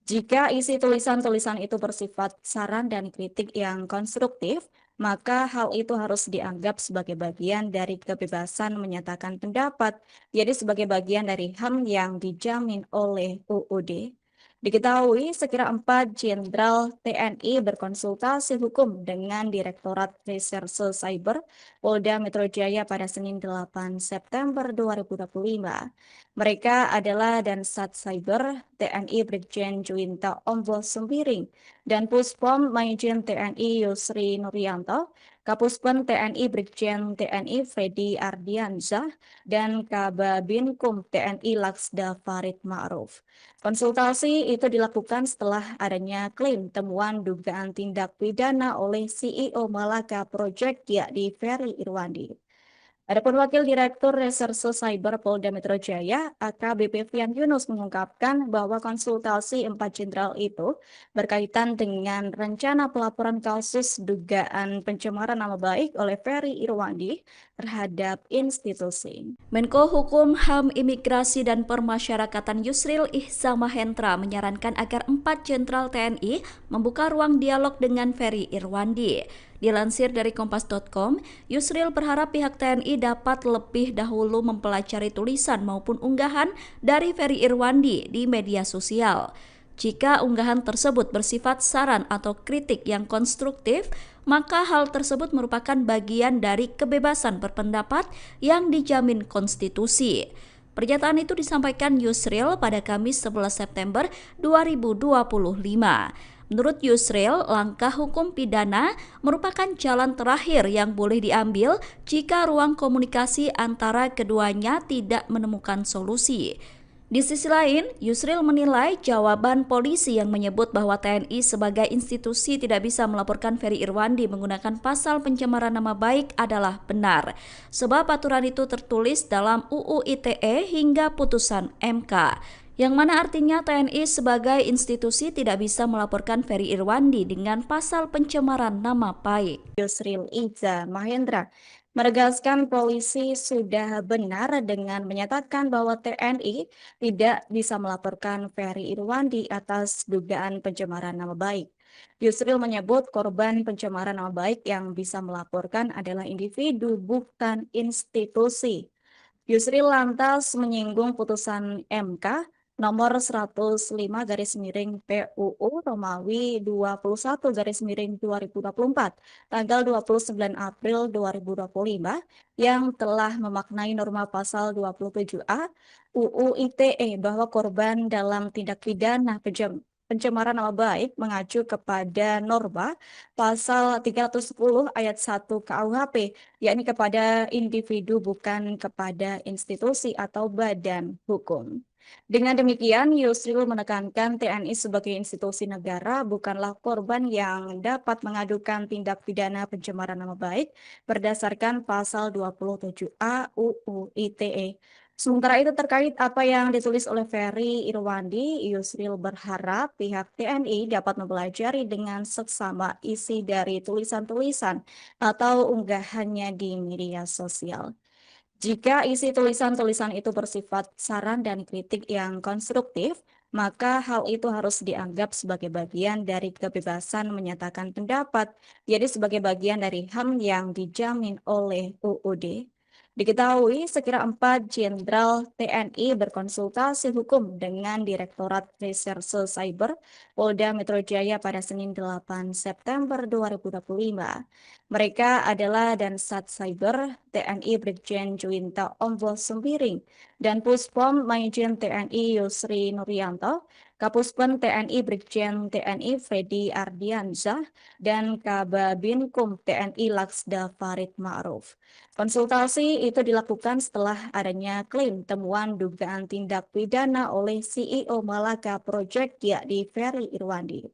Jika isi tulisan-tulisan itu bersifat saran dan kritik yang konstruktif, maka hal itu harus dianggap sebagai bagian dari kebebasan menyatakan pendapat, jadi sebagai bagian dari HAM yang dijamin oleh UUD. Diketahui sekira 4 Jenderal TNI berkonsultasi hukum dengan Direktorat Reserse Cyber Polda Metro Jaya pada Senin 8 September 2025. Mereka adalah Dansat Cyber TNI Brigjen Juwinta Ombo Sembiring dan Puspom Majen TNI Yusri Nuryanto, Kapuspen TNI Brigjen TNI Freddy Ardiansyah, dan Kababinkum TNI Laksda Farid Ma'ruf. Konsultasi itu dilakukan setelah adanya klaim temuan dugaan tindak pidana oleh CEO Malaka Project yakni Ferry Irwandi. Adapun Wakil Direktur Reserse Cyber Polda Metro Jaya, AKBP Fian Yunus mengungkapkan bahwa konsultasi 4 jenderal itu berkaitan dengan rencana pelaporan kasus dugaan pencemaran nama baik oleh Ferry Irwandi terhadap institusi. Menko Hukum, HAM, Imigrasi, dan Permasyarakatan Yusril Ihzamahendra menyarankan agar 4 jenderal TNI membuka ruang dialog dengan Ferry Irwandi. Dilansir dari Kompas.com, Yusril berharap pihak TNI dapat lebih dahulu mempelajari tulisan maupun unggahan dari Ferry Irwandi di media sosial. Jika unggahan tersebut bersifat saran atau kritik yang konstruktif, maka hal tersebut merupakan bagian dari kebebasan berpendapat yang dijamin konstitusi. Pernyataan itu disampaikan Yusril pada Kamis 11 September 2025. Menurut Yusril, langkah hukum pidana merupakan jalan terakhir yang boleh diambil jika ruang komunikasi antara keduanya tidak menemukan solusi. Di sisi lain, Yusril menilai jawaban polisi yang menyebut bahwa TNI sebagai institusi tidak bisa melaporkan Ferry Irwandi menggunakan pasal pencemaran nama baik adalah benar, sebab aturan itu tertulis dalam UU ITE hingga putusan MK, yang mana artinya TNI sebagai institusi tidak bisa melaporkan Ferry Irwandi dengan pasal pencemaran nama baik. Yusril Iza Mahendra menegaskan polisi sudah benar dengan menyatakan bahwa TNI tidak bisa melaporkan Ferry Irwandi atas dugaan pencemaran nama baik. Yusril menyebut korban pencemaran nama baik yang bisa melaporkan adalah individu, bukan institusi. Yusril lantas menyinggung putusan MK nomor 105 garis miring PUU Romawi 21 garis miring 2024 tanggal 29 April 2025 yang telah memaknai norma pasal 27A UU ITE bahwa korban dalam tindak pidana pencemaran nama baik mengacu kepada norma pasal 310 ayat 1 KUHP, yakni kepada individu bukan kepada institusi atau badan hukum. Dengan demikian, Yusril menekankan TNI sebagai institusi negara bukanlah korban yang dapat mengadukan tindak pidana pencemaran nama baik berdasarkan pasal 27A UU ITE. Sementara itu terkait apa yang ditulis oleh Ferry Irwandi, Yusril berharap pihak TNI dapat mempelajari dengan seksama isi dari tulisan-tulisan atau unggahannya di media sosial. Jika isi tulisan-tulisan itu bersifat saran dan kritik yang konstruktif, maka hal itu harus dianggap sebagai bagian dari kebebasan menyatakan pendapat, jadi sebagai bagian dari HAM yang dijamin oleh UUD. Diketahui sekira 4 Jenderal TNI berkonsultasi hukum dengan Direktorat Reserse Cyber Polda Metro Jaya pada Senin 8 September 2025. Mereka adalah Dansat Cyber TNI Brigjen Juwinta Ombo Sembiring dan Puspom Majen TNI Yusri Nuryanto, Kapuspen TNI Brigjen TNI Freddy Ardiansyah, dan Kababinkum TNI Laksda Farid Ma'ruf. Konsultasi itu dilakukan setelah adanya klaim temuan dugaan tindak pidana oleh CEO Malaka Project yakni Ferry Irwandi.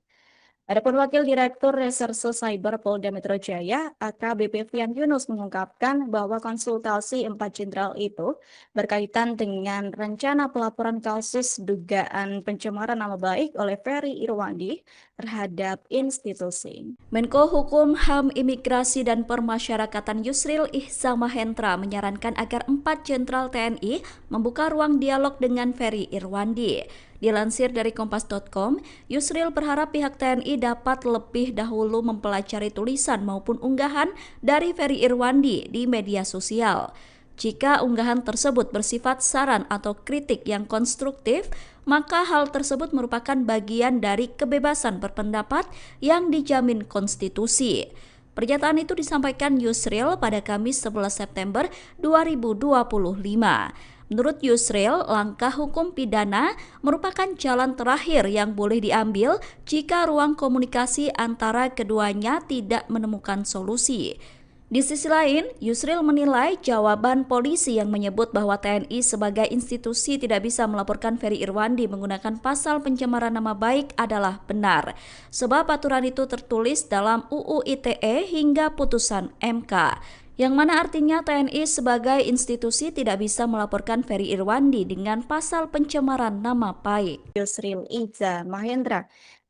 Adapun Wakil Direktur Reserse Cyber Polda Metro Jaya, AKBP Fian Yunus mengungkapkan bahwa konsultasi 4 jenderal itu berkaitan dengan rencana pelaporan kasus dugaan pencemaran nama baik oleh Ferry Irwandi terhadap institusi. Menko Hukum, HAM, Imigrasi, dan Permasyarakatan Yusril Ihzamahendra menyarankan agar 4 jenderal TNI membuka ruang dialog dengan Ferry Irwandi. Dilansir dari kompas.com, Yusril berharap pihak TNI dapat lebih dahulu mempelajari tulisan maupun unggahan dari Ferry Irwandi di media sosial. Jika unggahan tersebut bersifat saran atau kritik yang konstruktif, maka hal tersebut merupakan bagian dari kebebasan berpendapat yang dijamin konstitusi. Pernyataan itu disampaikan Yusril pada Kamis 11 September 2025. Menurut Yusril, langkah hukum pidana merupakan jalan terakhir yang boleh diambil jika ruang komunikasi antara keduanya tidak menemukan solusi. Di sisi lain, Yusril menilai jawaban polisi yang menyebut bahwa TNI sebagai institusi tidak bisa melaporkan Ferry Irwandi menggunakan pasal pencemaran nama baik adalah benar, sebab aturan itu tertulis dalam UU ITE hingga putusan MK, yang mana artinya TNI sebagai institusi tidak bisa melaporkan Ferry Irwandi dengan pasal pencemaran nama baik. Yusril Ihzamahendra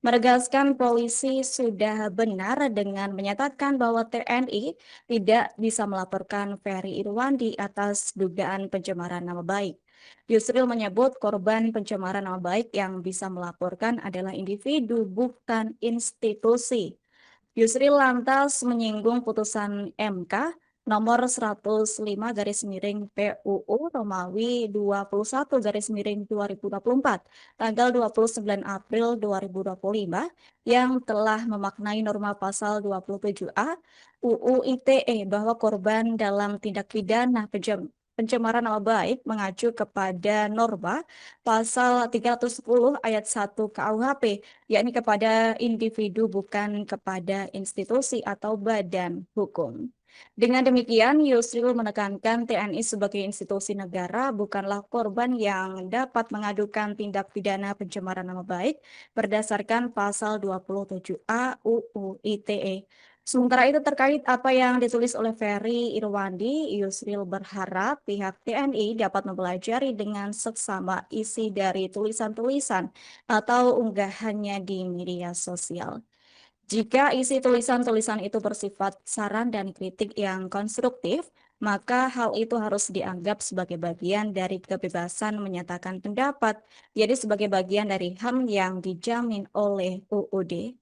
menegaskan polisi sudah benar dengan menyatakan bahwa TNI tidak bisa melaporkan Ferry Irwandi atas dugaan pencemaran nama baik. Yusril menyebut korban pencemaran nama baik yang bisa melaporkan adalah individu, bukan institusi. Yusril lantas menyinggung putusan MK nomor 105/PUU Romawi 21/2024 tanggal 29 April 2025 yang telah memaknai norma pasal 27A UU ITE bahwa korban dalam tindak pidana pencemaran nama baik mengacu kepada norma pasal 310 ayat 1 KUHP, yakni kepada individu bukan kepada institusi atau badan hukum. Dengan demikian, Yusril menekankan TNI sebagai institusi negara bukanlah korban yang dapat mengadukan tindak pidana pencemaran nama baik berdasarkan pasal 27A UU ITE. Sementara itu terkait apa yang ditulis oleh Ferry Irwandi, Yusril berharap pihak TNI dapat mempelajari dengan seksama isi dari tulisan-tulisan atau unggahannya di media sosial. Jika isi tulisan-tulisan itu bersifat saran dan kritik yang konstruktif, maka hal itu harus dianggap sebagai bagian dari kebebasan menyatakan pendapat, jadi sebagai bagian dari HAM yang dijamin oleh UUD.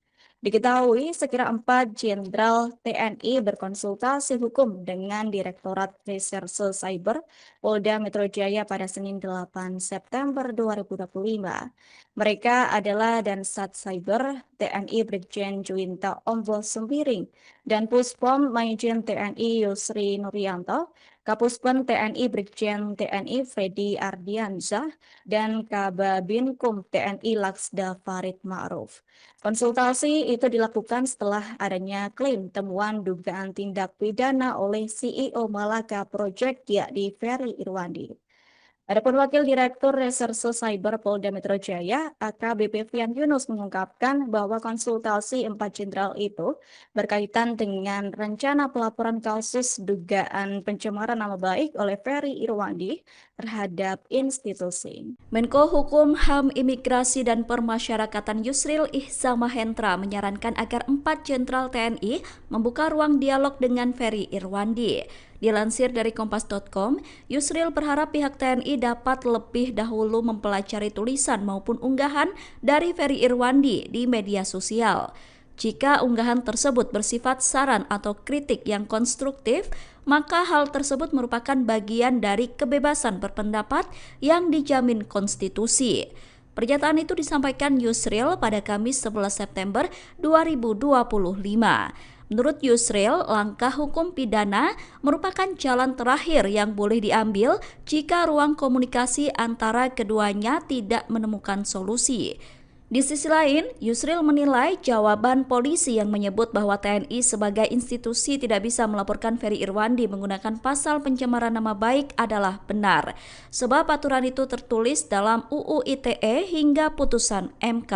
Diketahui sekira 4 jenderal TNI berkonsultasi hukum dengan Direktorat Reserse Cyber Polda Metro Jaya pada Senin 8 September 2025. Mereka adalah Dansat Cyber TNI Brigjen Juwinta Ombo Sembiring dan Puspom Majen TNI Yusri Nuryanto, Kapuspen TNI Brigjen TNI Freddy Ardiansyah, dan Kababinkum TNI Laksda Farid Ma'ruf. Konsultasi itu dilakukan setelah adanya klaim temuan dugaan tindak pidana oleh CEO Malaka Project yakni Ferry Irwandi. Adapun Wakil Direktur Reserse Cyber Polda Metro Jaya, AKBP Fian Yunus mengungkapkan bahwa konsultasi 4 jenderal itu berkaitan dengan rencana pelaporan kasus dugaan pencemaran nama baik oleh Ferry Irwandi terhadap institusi. Menko Hukum, HAM, Imigrasi, dan Permasyarakatan Yusril Ihzamahendra menyarankan agar 4 jenderal TNI membuka ruang dialog dengan Ferry Irwandi. Dilansir dari kompas.com, Yusril berharap pihak TNI dapat lebih dahulu mempelajari tulisan maupun unggahan dari Ferry Irwandi di media sosial. Jika unggahan tersebut bersifat saran atau kritik yang konstruktif, maka hal tersebut merupakan bagian dari kebebasan berpendapat yang dijamin konstitusi. Pernyataan itu disampaikan Yusril pada Kamis 11 September 2025. Menurut Yusril, langkah hukum pidana merupakan jalan terakhir yang boleh diambil jika ruang komunikasi antara keduanya tidak menemukan solusi. Di sisi lain, Yusril menilai jawaban polisi yang menyebut bahwa TNI sebagai institusi tidak bisa melaporkan Ferry Irwandi menggunakan pasal pencemaran nama baik adalah benar, sebab aturan itu tertulis dalam UU ITE hingga putusan MK,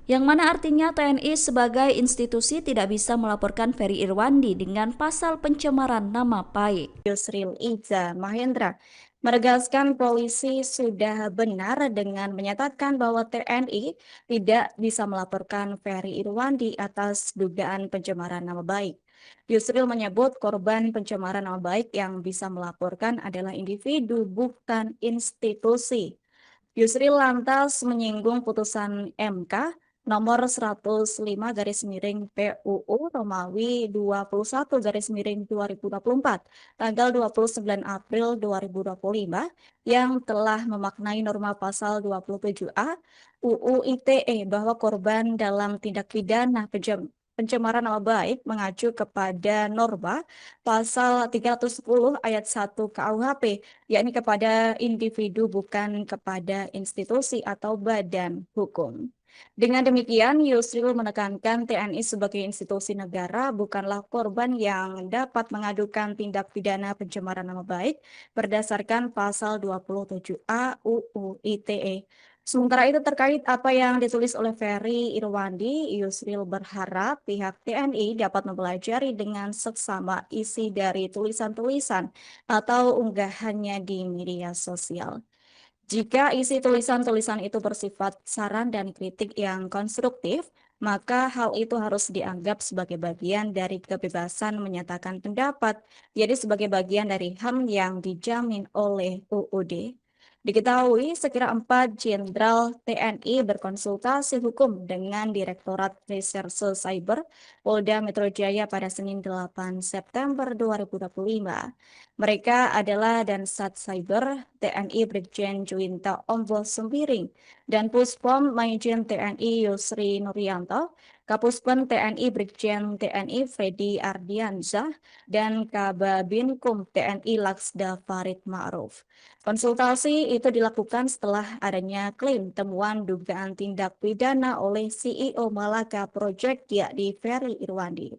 yang mana artinya TNI sebagai institusi tidak bisa melaporkan Ferry Irwandi dengan pasal pencemaran nama baik. Yusril Iza Mahendra menegaskan polisi sudah benar dengan menyatakan bahwa TNI tidak bisa melaporkan Ferry Irwandi atas dugaan pencemaran nama baik. Yusril menyebut korban pencemaran nama baik yang bisa melaporkan adalah individu, bukan institusi. Yusril lantas menyinggung putusan MK nomor 105 garis miring PUU Romawi 21 garis miring 2024 tanggal 29 April 2025 yang telah memaknai norma pasal 27A UU ITE bahwa korban dalam tindak pidana pencemaran nama baik mengacu kepada norma pasal 310 ayat 1 KUHP, yakni kepada individu bukan kepada institusi atau badan hukum. Dengan demikian, Yusril menekankan TNI sebagai institusi negara bukanlah korban yang dapat mengadukan tindak pidana pencemaran nama baik berdasarkan pasal 27A UU ITE. Sementara itu terkait apa yang ditulis oleh Ferry Irwandi, Yusril berharap pihak TNI dapat mempelajari dengan seksama isi dari tulisan-tulisan atau unggahannya di media sosial. Jika isi tulisan-tulisan itu bersifat saran dan kritik yang konstruktif, maka hal itu harus dianggap sebagai bagian dari kebebasan menyatakan pendapat, jadi sebagai bagian dari HAM yang dijamin oleh UUD. Diketahui sekira 4 Jenderal TNI berkonsultasi hukum dengan Direktorat Reserse Cyber Polda Metro Jaya pada Senin 8 September 2025. Mereka adalah Dansat Cyber TNI Brigjen Juwinta Ombo Sembiring dan Puspom Maijen TNI Yusri Nuryanto, Kapuspen TNI Brigjen TNI Freddy Ardiansyah, dan Kababinkum TNI Laksda Farid Ma'ruf. Konsultasi itu dilakukan setelah adanya klaim temuan dugaan tindak pidana oleh CEO Malaka Project yakni Ferry Irwandi.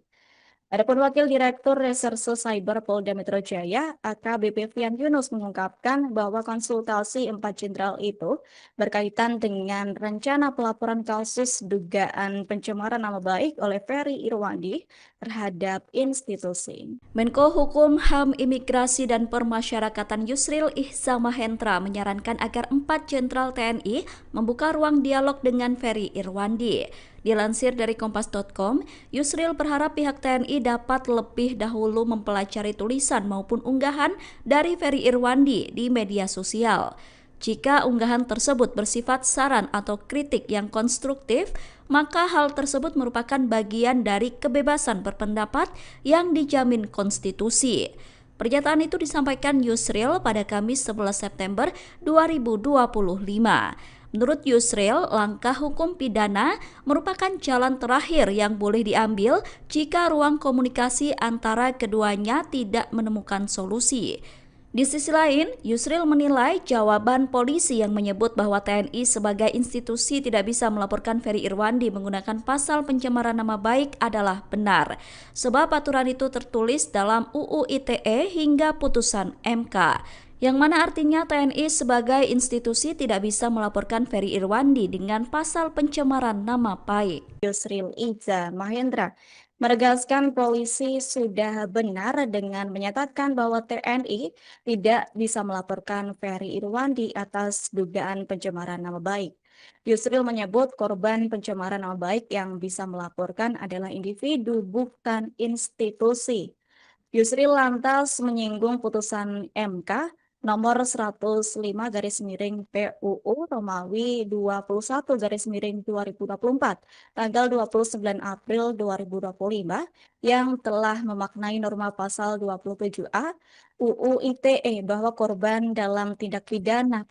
Adapun Wakil Direktur Reserse Cyber Polda Metro Jaya, AKBP Fian Yunus mengungkapkan bahwa konsultasi 4 jenderal itu berkaitan dengan rencana pelaporan kasus dugaan pencemaran nama baik oleh Ferry Irwandi terhadap institusi. Menko Hukum, HAM, Imigrasi, dan Permasyarakatan Yusril Ihza Mahendra menyarankan agar 4 jenderal TNI membuka ruang dialog dengan Ferry Irwandi. Dilansir dari kompas.com, Yusril berharap pihak TNI dapat lebih dahulu mempelajari tulisan maupun unggahan dari Ferry Irwandi di media sosial. Jika unggahan tersebut bersifat saran atau kritik yang konstruktif, maka hal tersebut merupakan bagian dari kebebasan berpendapat yang dijamin konstitusi. Pernyataan itu disampaikan Yusril pada Kamis 11 September 2025. Menurut Yusril, langkah hukum pidana merupakan jalan terakhir yang boleh diambil jika ruang komunikasi antara keduanya tidak menemukan solusi. Di sisi lain, Yusril menilai jawaban polisi yang menyebut bahwa TNI sebagai institusi tidak bisa melaporkan Ferry Irwandi menggunakan pasal pencemaran nama baik adalah benar, sebab aturan itu tertulis dalam UU ITE hingga putusan MK, yang mana artinya TNI sebagai institusi tidak bisa melaporkan Ferry Irwandi dengan pasal pencemaran nama baik. Yusril Iza Mahendra menegaskan polisi sudah benar dengan menyatakan bahwa TNI tidak bisa melaporkan Ferry Irwandi atas dugaan pencemaran nama baik. Yusril menyebut korban pencemaran nama baik yang bisa melaporkan adalah individu, bukan institusi. Yusril lantas menyinggung putusan MK nomor 105 garis miring PUU Romawi 21 garis miring 2024 tanggal 29 April 2025 yang telah memaknai norma pasal 27A UU ITE bahwa korban dalam tindak pidana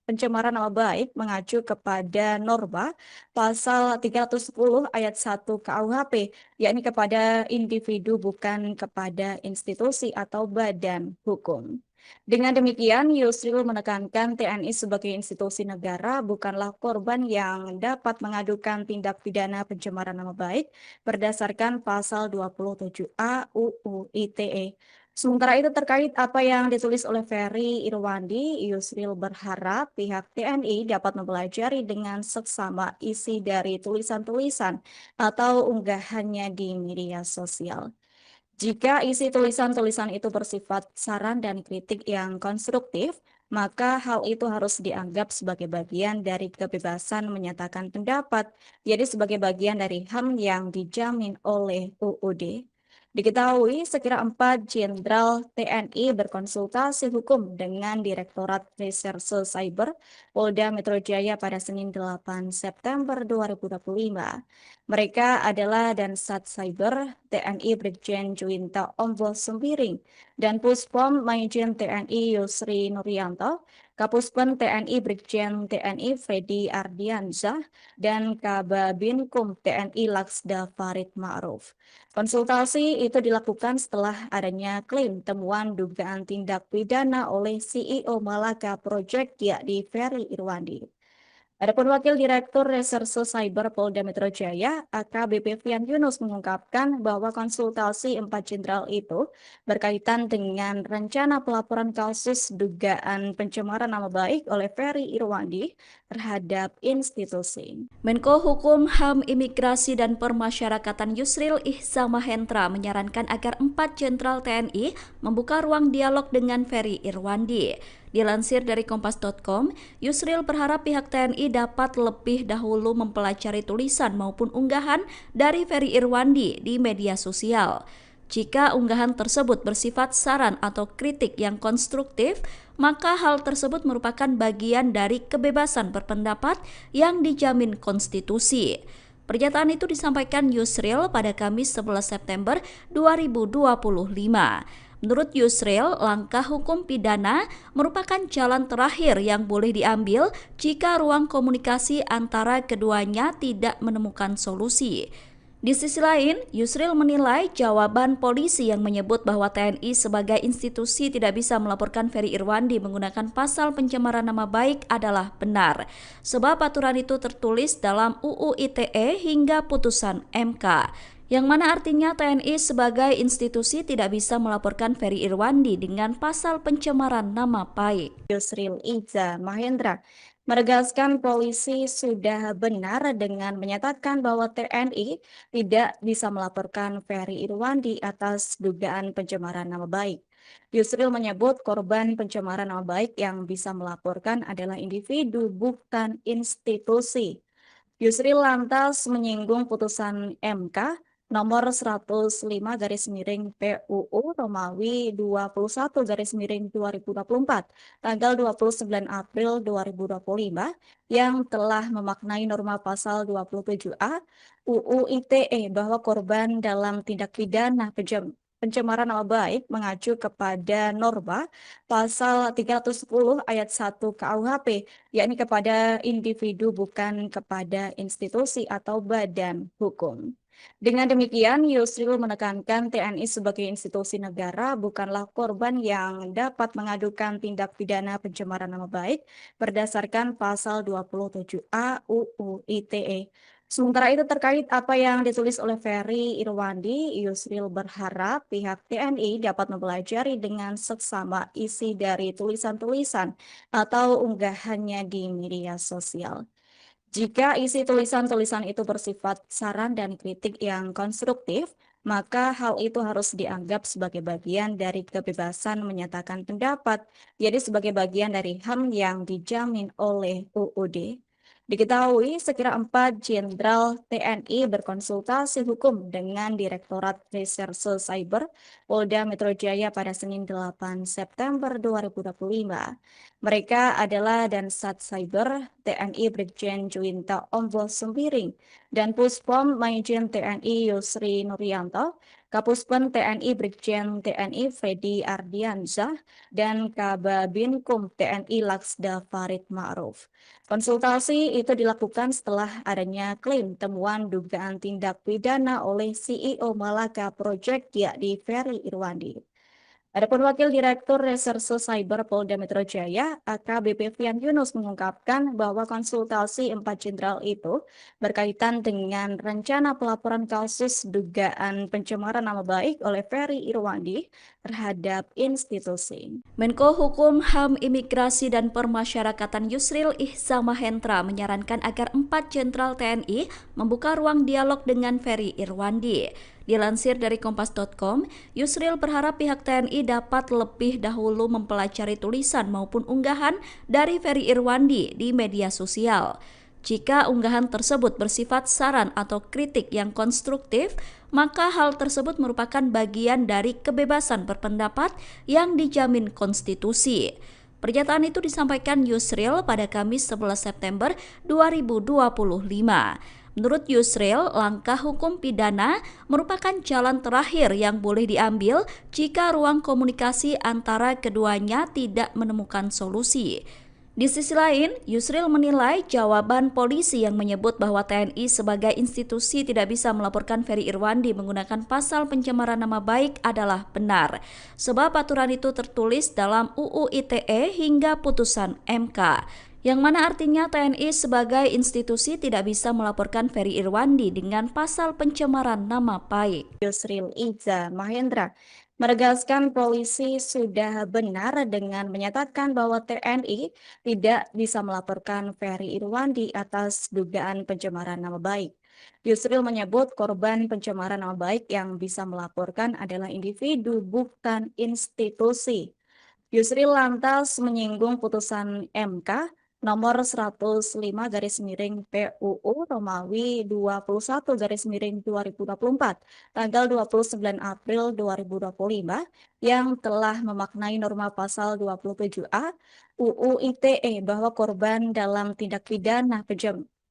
pencemaran nama baik mengacu kepada norma pasal 310 ayat 1 KUHP, yakni kepada individu bukan kepada institusi atau badan hukum. Dengan demikian, Yusril menekankan TNI sebagai institusi negara bukanlah korban yang dapat mengadukan tindak pidana pencemaran nama baik berdasarkan pasal 27A UU ITE. Sementara itu terkait apa yang ditulis oleh Ferry Irwandi, Yusril berharap pihak TNI dapat mempelajari dengan seksama isi dari tulisan-tulisan atau unggahannya di media sosial. Jika isi tulisan-tulisan itu bersifat saran dan kritik yang konstruktif, maka hal itu harus dianggap sebagai bagian dari kebebasan menyatakan pendapat, jadi sebagai bagian dari HAM yang dijamin oleh UUD. Diketahui sekira 4 Jenderal TNI berkonsultasi hukum dengan Direktorat Reserse Cyber Polda Metro Jaya pada Senin 8 September 2025. Mereka adalah Dansat Cyber TNI Brigjen Juwinta Ombo Sembiring dan Puspom Maijen TNI Yusri Nuryanto, Kapuspen TNI Brigjen TNI Freddy Ardiansyah, dan Kababinkum TNI Laksda Farid Ma'ruf. Konsultasi itu dilakukan setelah adanya klaim temuan dugaan tindak pidana oleh CEO Malaka Project yakni Ferry Irwandi. Adapun Wakil Direktur Reserse Cyber Polda Metro Jaya, AKBP Fian Yunus mengungkapkan bahwa konsultasi 4 jenderal itu berkaitan dengan rencana pelaporan kasus dugaan pencemaran nama baik oleh Ferry Irwandi terhadap institusi. Menko Hukum, HAM, Imigrasi, dan Permasyarakatan Yusril Ihzamahendra menyarankan agar 4 jenderal TNI membuka ruang dialog dengan Ferry Irwandi. Dilansir dari kompas.com, Yusril berharap pihak TNI dapat lebih dahulu mempelajari tulisan maupun unggahan dari Ferry Irwandi di media sosial. Jika unggahan tersebut bersifat saran atau kritik yang konstruktif, maka hal tersebut merupakan bagian dari kebebasan berpendapat yang dijamin konstitusi. Pernyataan itu disampaikan Yusril pada Kamis 11 September 2025. Menurut Yusril, langkah hukum pidana merupakan jalan terakhir yang boleh diambil jika ruang komunikasi antara keduanya tidak menemukan solusi. Di sisi lain, Yusril menilai jawaban polisi yang menyebut bahwa TNI sebagai institusi tidak bisa melaporkan Ferry Irwandi menggunakan pasal pencemaran nama baik adalah benar, sebab aturan itu tertulis dalam UU ITE hingga putusan MK, yang mana artinya TNI sebagai institusi tidak bisa melaporkan Ferry Irwandi dengan pasal pencemaran nama baik. Yusril Iza Mahendra menegaskan polisi sudah benar dengan menyatakan bahwa TNI tidak bisa melaporkan Ferry Irwandi atas dugaan pencemaran nama baik. Yusril menyebut korban pencemaran nama baik yang bisa melaporkan adalah individu, bukan institusi. Yusril lantas menyinggung putusan MK nomor 105 garis miring PUU Romawi 21 garis miring 2024 tanggal 29 April 2025 yang telah memaknai norma pasal 27A UU ITE bahwa korban dalam tindak pidana pencemaran nama baik mengacu kepada norma pasal 310 ayat 1 KUHP, yakni kepada individu bukan kepada institusi atau badan hukum. Dengan demikian, Yusril menekankan TNI sebagai institusi negara bukanlah korban yang dapat mengadukan tindak pidana pencemaran nama baik berdasarkan pasal 27A UU ITE. Sementara itu terkait apa yang ditulis oleh Ferry Irwandi, Yusril berharap pihak TNI dapat mempelajari dengan seksama isi dari tulisan-tulisan atau unggahannya di media sosial. Jika isi tulisan-tulisan itu bersifat saran dan kritik yang konstruktif, maka hal itu harus dianggap sebagai bagian dari kebebasan menyatakan pendapat, jadi sebagai bagian dari HAM yang dijamin oleh UUD. Diketahui sekira 4 Jenderal TNI berkonsultasi hukum dengan Direktorat Reserse Cyber Polda Metro Jaya pada Senin 8 September 2025. Mereka adalah Dansat Cyber TNI Brigjen Juwinta Ombo Sembiring dan Puspom Maijen TNI Yusri Nuryanto, Kapuspen TNI Brigjen TNI Freddy Ardiansyah, dan Kababinkum TNI Laksda Farid Ma'ruf. Konsultasi itu dilakukan setelah adanya klaim temuan dugaan tindak pidana oleh CEO Malaka Project yakni Ferry Irwandi. Adapun Wakil Direktur Reserse Cyber Polda Metro Jaya, AKBP Fian Yunus mengungkapkan bahwa konsultasi 4 jenderal itu berkaitan dengan rencana pelaporan kasus dugaan pencemaran nama baik oleh Ferry Irwandi terhadap institusi. Menko Hukum, HAM, Imigrasi, dan Permasyarakatan Yusril Ihza Mahendra menyarankan agar 4 jenderal TNI membuka ruang dialog dengan Ferry Irwandi. Dilansir dari kompas.com, Yusril berharap pihak TNI dapat lebih dahulu mempelajari tulisan maupun unggahan dari Ferry Irwandi di media sosial. Jika unggahan tersebut bersifat saran atau kritik yang konstruktif, maka hal tersebut merupakan bagian dari kebebasan berpendapat yang dijamin konstitusi. Pernyataan itu disampaikan Yusril pada Kamis 11 September 2025. Menurut Yusril, langkah hukum pidana merupakan jalan terakhir yang boleh diambil jika ruang komunikasi antara keduanya tidak menemukan solusi. Di sisi lain, Yusril menilai jawaban polisi yang menyebut bahwa TNI sebagai institusi tidak bisa melaporkan Ferry Irwandi menggunakan pasal pencemaran nama baik adalah benar, sebab aturan itu tertulis dalam UU ITE hingga putusan MK, yang mana artinya TNI sebagai institusi tidak bisa melaporkan Ferry Irwandi dengan pasal pencemaran nama baik. Yusril Ihza Mahendra menegaskan polisi sudah benar dengan menyatakan bahwa TNI tidak bisa melaporkan Ferry Irwandi atas dugaan pencemaran nama baik. Yusril menyebut korban pencemaran nama baik yang bisa melaporkan adalah individu, bukan institusi. Yusril lantas menyinggung putusan MK nomor 105/PUU Romawi 21/2024 tanggal 29 April 2025 yang telah memaknai norma pasal 27A UU ITE bahwa korban dalam tindak pidana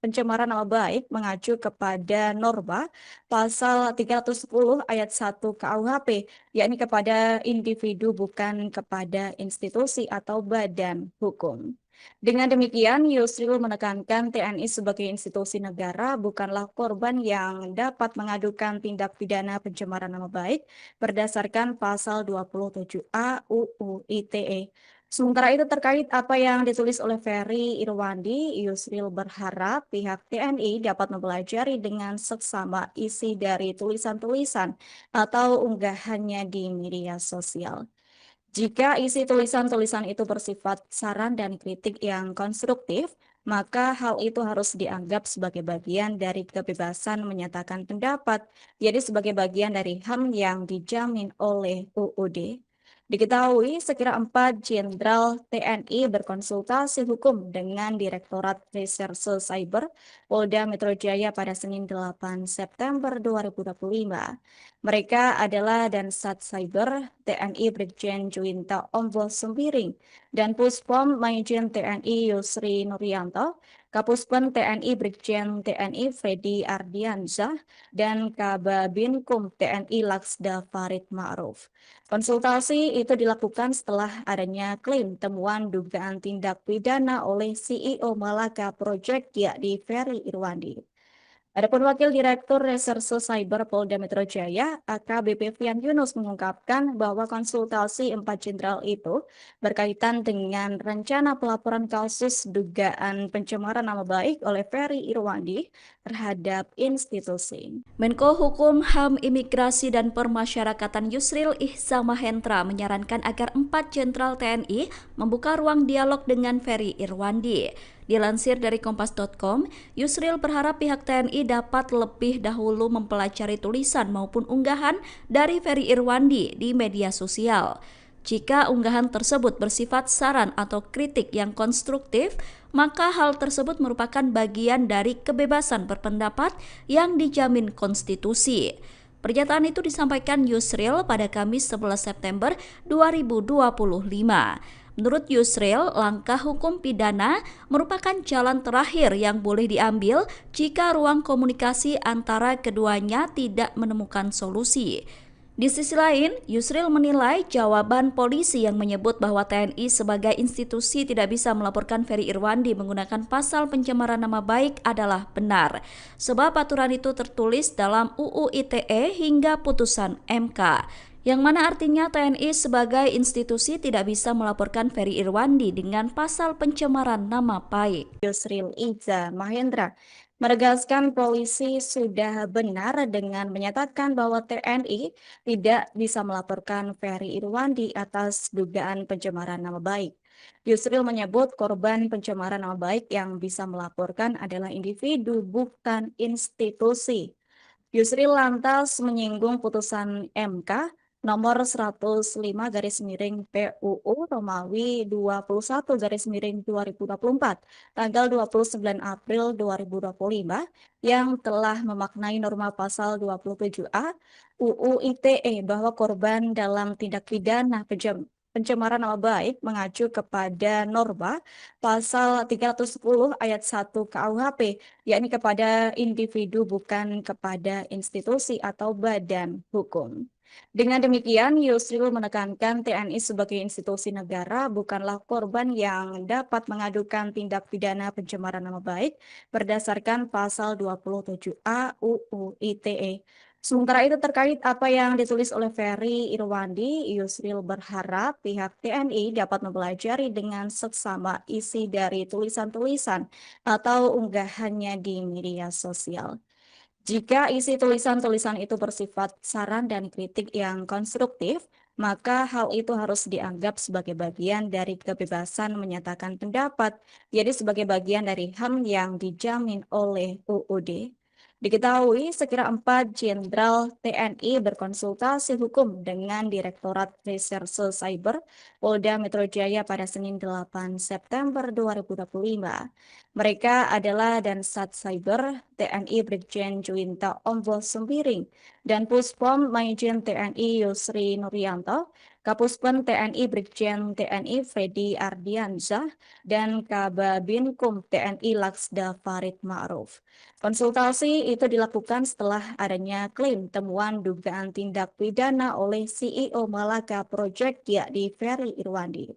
pencemaran nama baik mengacu kepada norma pasal 310 ayat 1 KUHP, yakni kepada individu bukan kepada institusi atau badan hukum. Dengan demikian, Yusril menekankan TNI sebagai institusi negara bukanlah korban yang dapat mengadukan tindak pidana pencemaran nama baik berdasarkan pasal 27A UU ITE. Sementara itu terkait apa yang ditulis oleh Ferry Irwandi, Yusril berharap pihak TNI dapat mempelajari dengan seksama isi dari tulisan-tulisan atau unggahannya di media sosial. Jika isi tulisan-tulisan itu bersifat saran dan kritik yang konstruktif, maka hal itu harus dianggap sebagai bagian dari kebebasan menyatakan pendapat, jadi sebagai bagian dari HAM yang dijamin oleh UUD. Diketahui sekira 4 jenderal TNI berkonsultasi hukum dengan Direktorat Reserse Cyber Polda Metro Jaya pada Senin 8 September 2025. Mereka adalah Dansat Cyber TNI Brigjen Juwinta Ombo Sembiring dan Puspom Maijen TNI Yusri Nuryanto, Kapuspen TNI Brigjen TNI Freddy Ardiansyah, dan Kababinkum TNI Laksda Farid Ma'ruf. Konsultasi itu dilakukan setelah adanya klaim temuan dugaan tindak pidana oleh CEO Malaka Project yakni Ferry Irwandi. Adapun Wakil Direktur Reserse Cyber Polda Metro Jaya, AKBP Fian Yunus mengungkapkan bahwa konsultasi 4 jenderal itu berkaitan dengan rencana pelaporan kasus dugaan pencemaran nama baik oleh Ferry Irwandi terhadap institusi. Menko Hukum, HAM, Imigrasi, dan Permasyarakatan Yusril Ihza Mahendra menyarankan agar 4 jenderal TNI membuka ruang dialog dengan Ferry Irwandi. Dilansir dari kompas.com, Yusril berharap pihak TNI dapat lebih dahulu mempelajari tulisan maupun unggahan dari Ferry Irwandi di media sosial. Jika unggahan tersebut bersifat saran atau kritik yang konstruktif, maka hal tersebut merupakan bagian dari kebebasan berpendapat yang dijamin konstitusi. Pernyataan itu disampaikan Yusril pada Kamis 11 September 2025. Menurut Yusril, langkah hukum pidana merupakan jalan terakhir yang boleh diambil jika ruang komunikasi antara keduanya tidak menemukan solusi. Di sisi lain, Yusril menilai jawaban polisi yang menyebut bahwa TNI sebagai institusi tidak bisa melaporkan Ferry Irwandi menggunakan pasal pencemaran nama baik adalah benar, sebab aturan itu tertulis dalam UU ITE hingga putusan MK, yang mana artinya TNI sebagai institusi tidak bisa melaporkan Ferry Irwandi dengan pasal pencemaran nama baik. Yusril Iza Mahendra menegaskan polisi sudah benar dengan menyatakan bahwa TNI tidak bisa melaporkan Ferry Irwandi atas dugaan pencemaran nama baik. Yusril menyebut korban pencemaran nama baik yang bisa melaporkan adalah individu, bukan institusi. Yusril lantas menyinggung putusan MK nomor 105 garis miring PUU Romawi 21 garis miring 2024 tanggal 29 April 2025 yang telah memaknai norma pasal 27A UU ITE bahwa korban dalam tindak pidana pencemaran nama baik mengacu kepada norma pasal 310 ayat 1 KUHP, yakni kepada individu bukan kepada institusi atau badan hukum. Dengan demikian, Yusril menekankan TNI sebagai institusi negara bukanlah korban yang dapat mengadukan tindak pidana pencemaran nama baik berdasarkan pasal 27A UU ITE. Sementara itu terkait apa yang ditulis oleh Ferry Irwandi, Yusril berharap pihak TNI dapat mempelajari dengan seksama isi dari tulisan-tulisan atau unggahannya di media sosial. Jika isi tulisan-tulisan itu bersifat saran dan kritik yang konstruktif, maka hal itu harus dianggap sebagai bagian dari kebebasan menyatakan pendapat, jadi sebagai bagian dari HAM yang dijamin oleh UUD. Diketahui sekira 4 Jenderal TNI berkonsultasi hukum dengan Direktorat Reserse Cyber Polda Metro Jaya pada Senin 8 September 2025. Mereka adalah Dansat Cyber TNI Brigjen Juwinta Ombo Sembiring dan Puspom Maijen TNI Yusri Nuryanto, Kapuspen TNI Brigjen TNI Freddy Ardiansyah, dan Kababinkum TNI Laksda Farid Ma'ruf. Konsultasi itu dilakukan setelah adanya klaim temuan dugaan tindak pidana oleh CEO Malaka Project yakni Ferry Irwandi.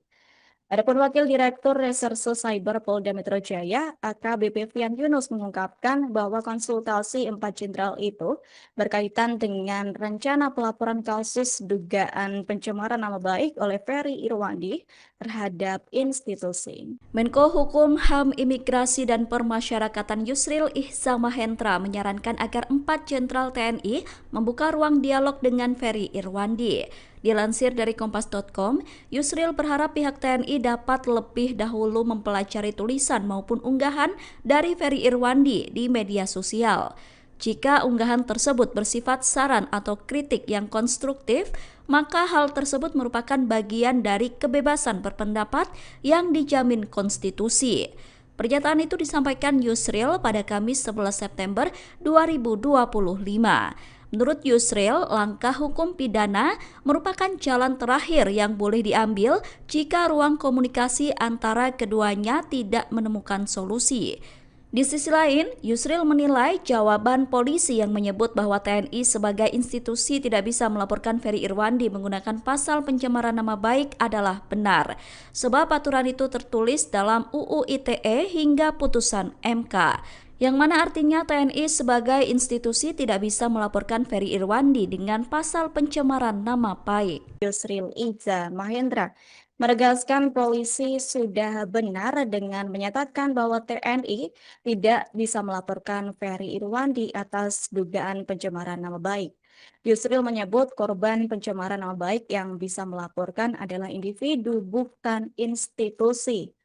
Adapun Wakil Direktur Reserse Cyber Polda Metro Jaya, AKBP Fian Yunus mengungkapkan bahwa konsultasi 4 jenderal itu berkaitan dengan rencana pelaporan kasus dugaan pencemaran nama baik oleh Ferry Irwandi terhadap institusi. Menko Hukum, HAM, Imigrasi, dan Permasyarakatan Yusril Ihzamahendra menyarankan agar 4 jenderal TNI membuka ruang dialog dengan Ferry Irwandi. Dilansir dari kompas.com, Yusril berharap pihak TNI dapat lebih dahulu mempelajari tulisan maupun unggahan dari Ferry Irwandi di media sosial. Jika unggahan tersebut bersifat saran atau kritik yang konstruktif, maka hal tersebut merupakan bagian dari kebebasan berpendapat yang dijamin konstitusi. Pernyataan itu disampaikan Yusril pada Kamis 11 September 2025. Menurut Yusril, langkah hukum pidana merupakan jalan terakhir yang boleh diambil jika ruang komunikasi antara keduanya tidak menemukan solusi. Di sisi lain, Yusril menilai jawaban polisi yang menyebut bahwa TNI sebagai institusi tidak bisa melaporkan Ferry Irwandi menggunakan pasal pencemaran nama baik adalah benar, sebab aturan itu tertulis dalam UU ITE hingga putusan MK, yang mana artinya TNI sebagai institusi tidak bisa melaporkan Ferry Irwandi dengan pasal pencemaran nama baik. Yusril Iza Mahendra menegaskan polisi sudah benar dengan menyatakan bahwa TNI tidak bisa melaporkan Ferry Irwandi atas dugaan pencemaran nama baik. Yusril menyebut korban pencemaran nama baik yang bisa melaporkan adalah individu, bukan institusi.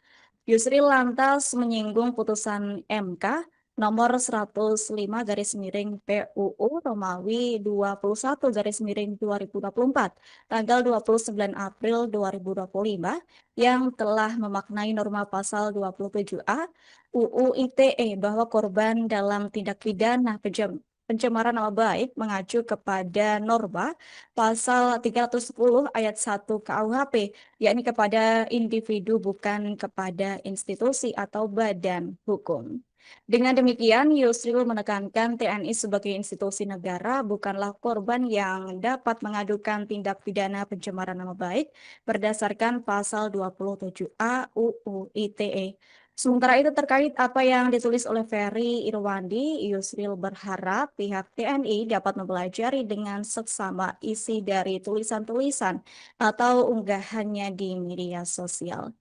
Yusril lantas menyinggung putusan MK nomor 105 garis miring PUU Romawi 21 garis miring 2024 tanggal 29 April 2025 yang telah memaknai norma pasal 27A UU ITE bahwa korban dalam tindak pidana pencemaran nama baik mengacu kepada norma pasal 310 ayat 1 KUHP, yakni kepada individu bukan kepada institusi atau badan hukum. Dengan demikian, Yusril menekankan TNI sebagai institusi negara bukanlah korban yang dapat mengadukan tindak pidana pencemaran nama baik berdasarkan pasal 27A UU ITE. Sementara itu terkait apa yang ditulis oleh Ferry Irwandi, Yusril berharap pihak TNI dapat mempelajari dengan seksama isi dari tulisan-tulisan atau unggahannya di media sosial.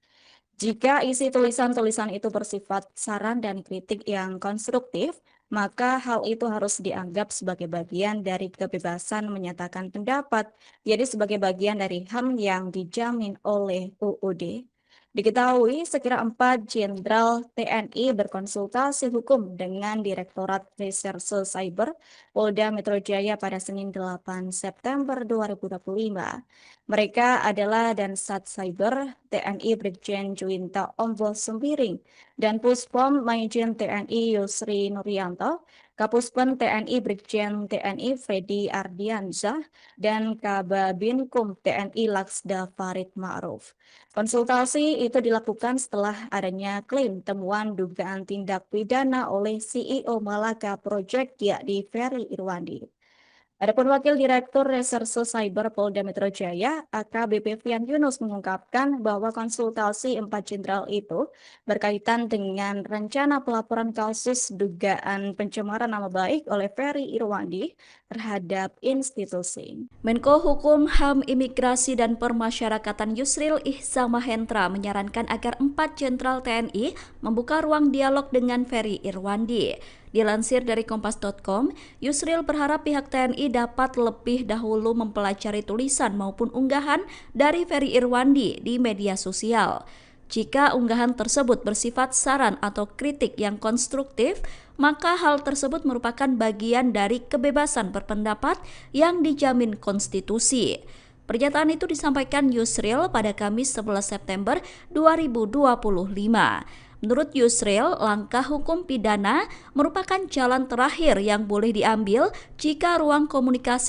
Jika isi tulisan-tulisan itu bersifat saran dan kritik yang konstruktif, maka hal itu harus dianggap sebagai bagian dari kebebasan menyatakan pendapat, jadi sebagai bagian dari HAM yang dijamin oleh UUD. Diketahui sekira 4 Jenderal TNI berkonsultasi hukum dengan Direktorat Reserse Cyber Polda Metro Jaya pada Senin 8 September 2025. Mereka adalah Dansat Cyber TNI Brigjen Juwinta Ombo Sembiring dan Puspom Majen TNI Yusri Nuryanto, Kapuspen TNI Brigjen TNI Freddy Ardiansyah, dan Kababinkum TNI Laksda Farid Ma'ruf. Konsultasi itu dilakukan setelah adanya klaim temuan dugaan tindak pidana oleh CEO Malaka Project yakni Ferry Irwandi. Adapun Wakil Direktur Reserse Cyber Polda Metro Jaya, AKBP Fian Yunus mengungkapkan bahwa konsultasi 4 jenderal itu berkaitan dengan rencana pelaporan kasus dugaan pencemaran nama baik oleh Ferry Irwandi terhadap institusi. Menko Hukum, HAM, Imigrasi, dan Permasyarakatan Yusril Ihzamahendra menyarankan agar 4 jenderal TNI membuka ruang dialog dengan Ferry Irwandi. Dilansir dari kompas.com, Yusril berharap pihak TNI dapat lebih dahulu mempelajari tulisan maupun unggahan dari Ferry Irwandi di media sosial. Jika unggahan tersebut bersifat saran atau kritik yang konstruktif, maka hal tersebut merupakan bagian dari kebebasan berpendapat yang dijamin konstitusi. Pernyataan itu disampaikan Yusril pada Kamis 11 September 2025. Menurut Yusril, langkah hukum pidana merupakan jalan terakhir yang boleh diambil jika ruang komunikasi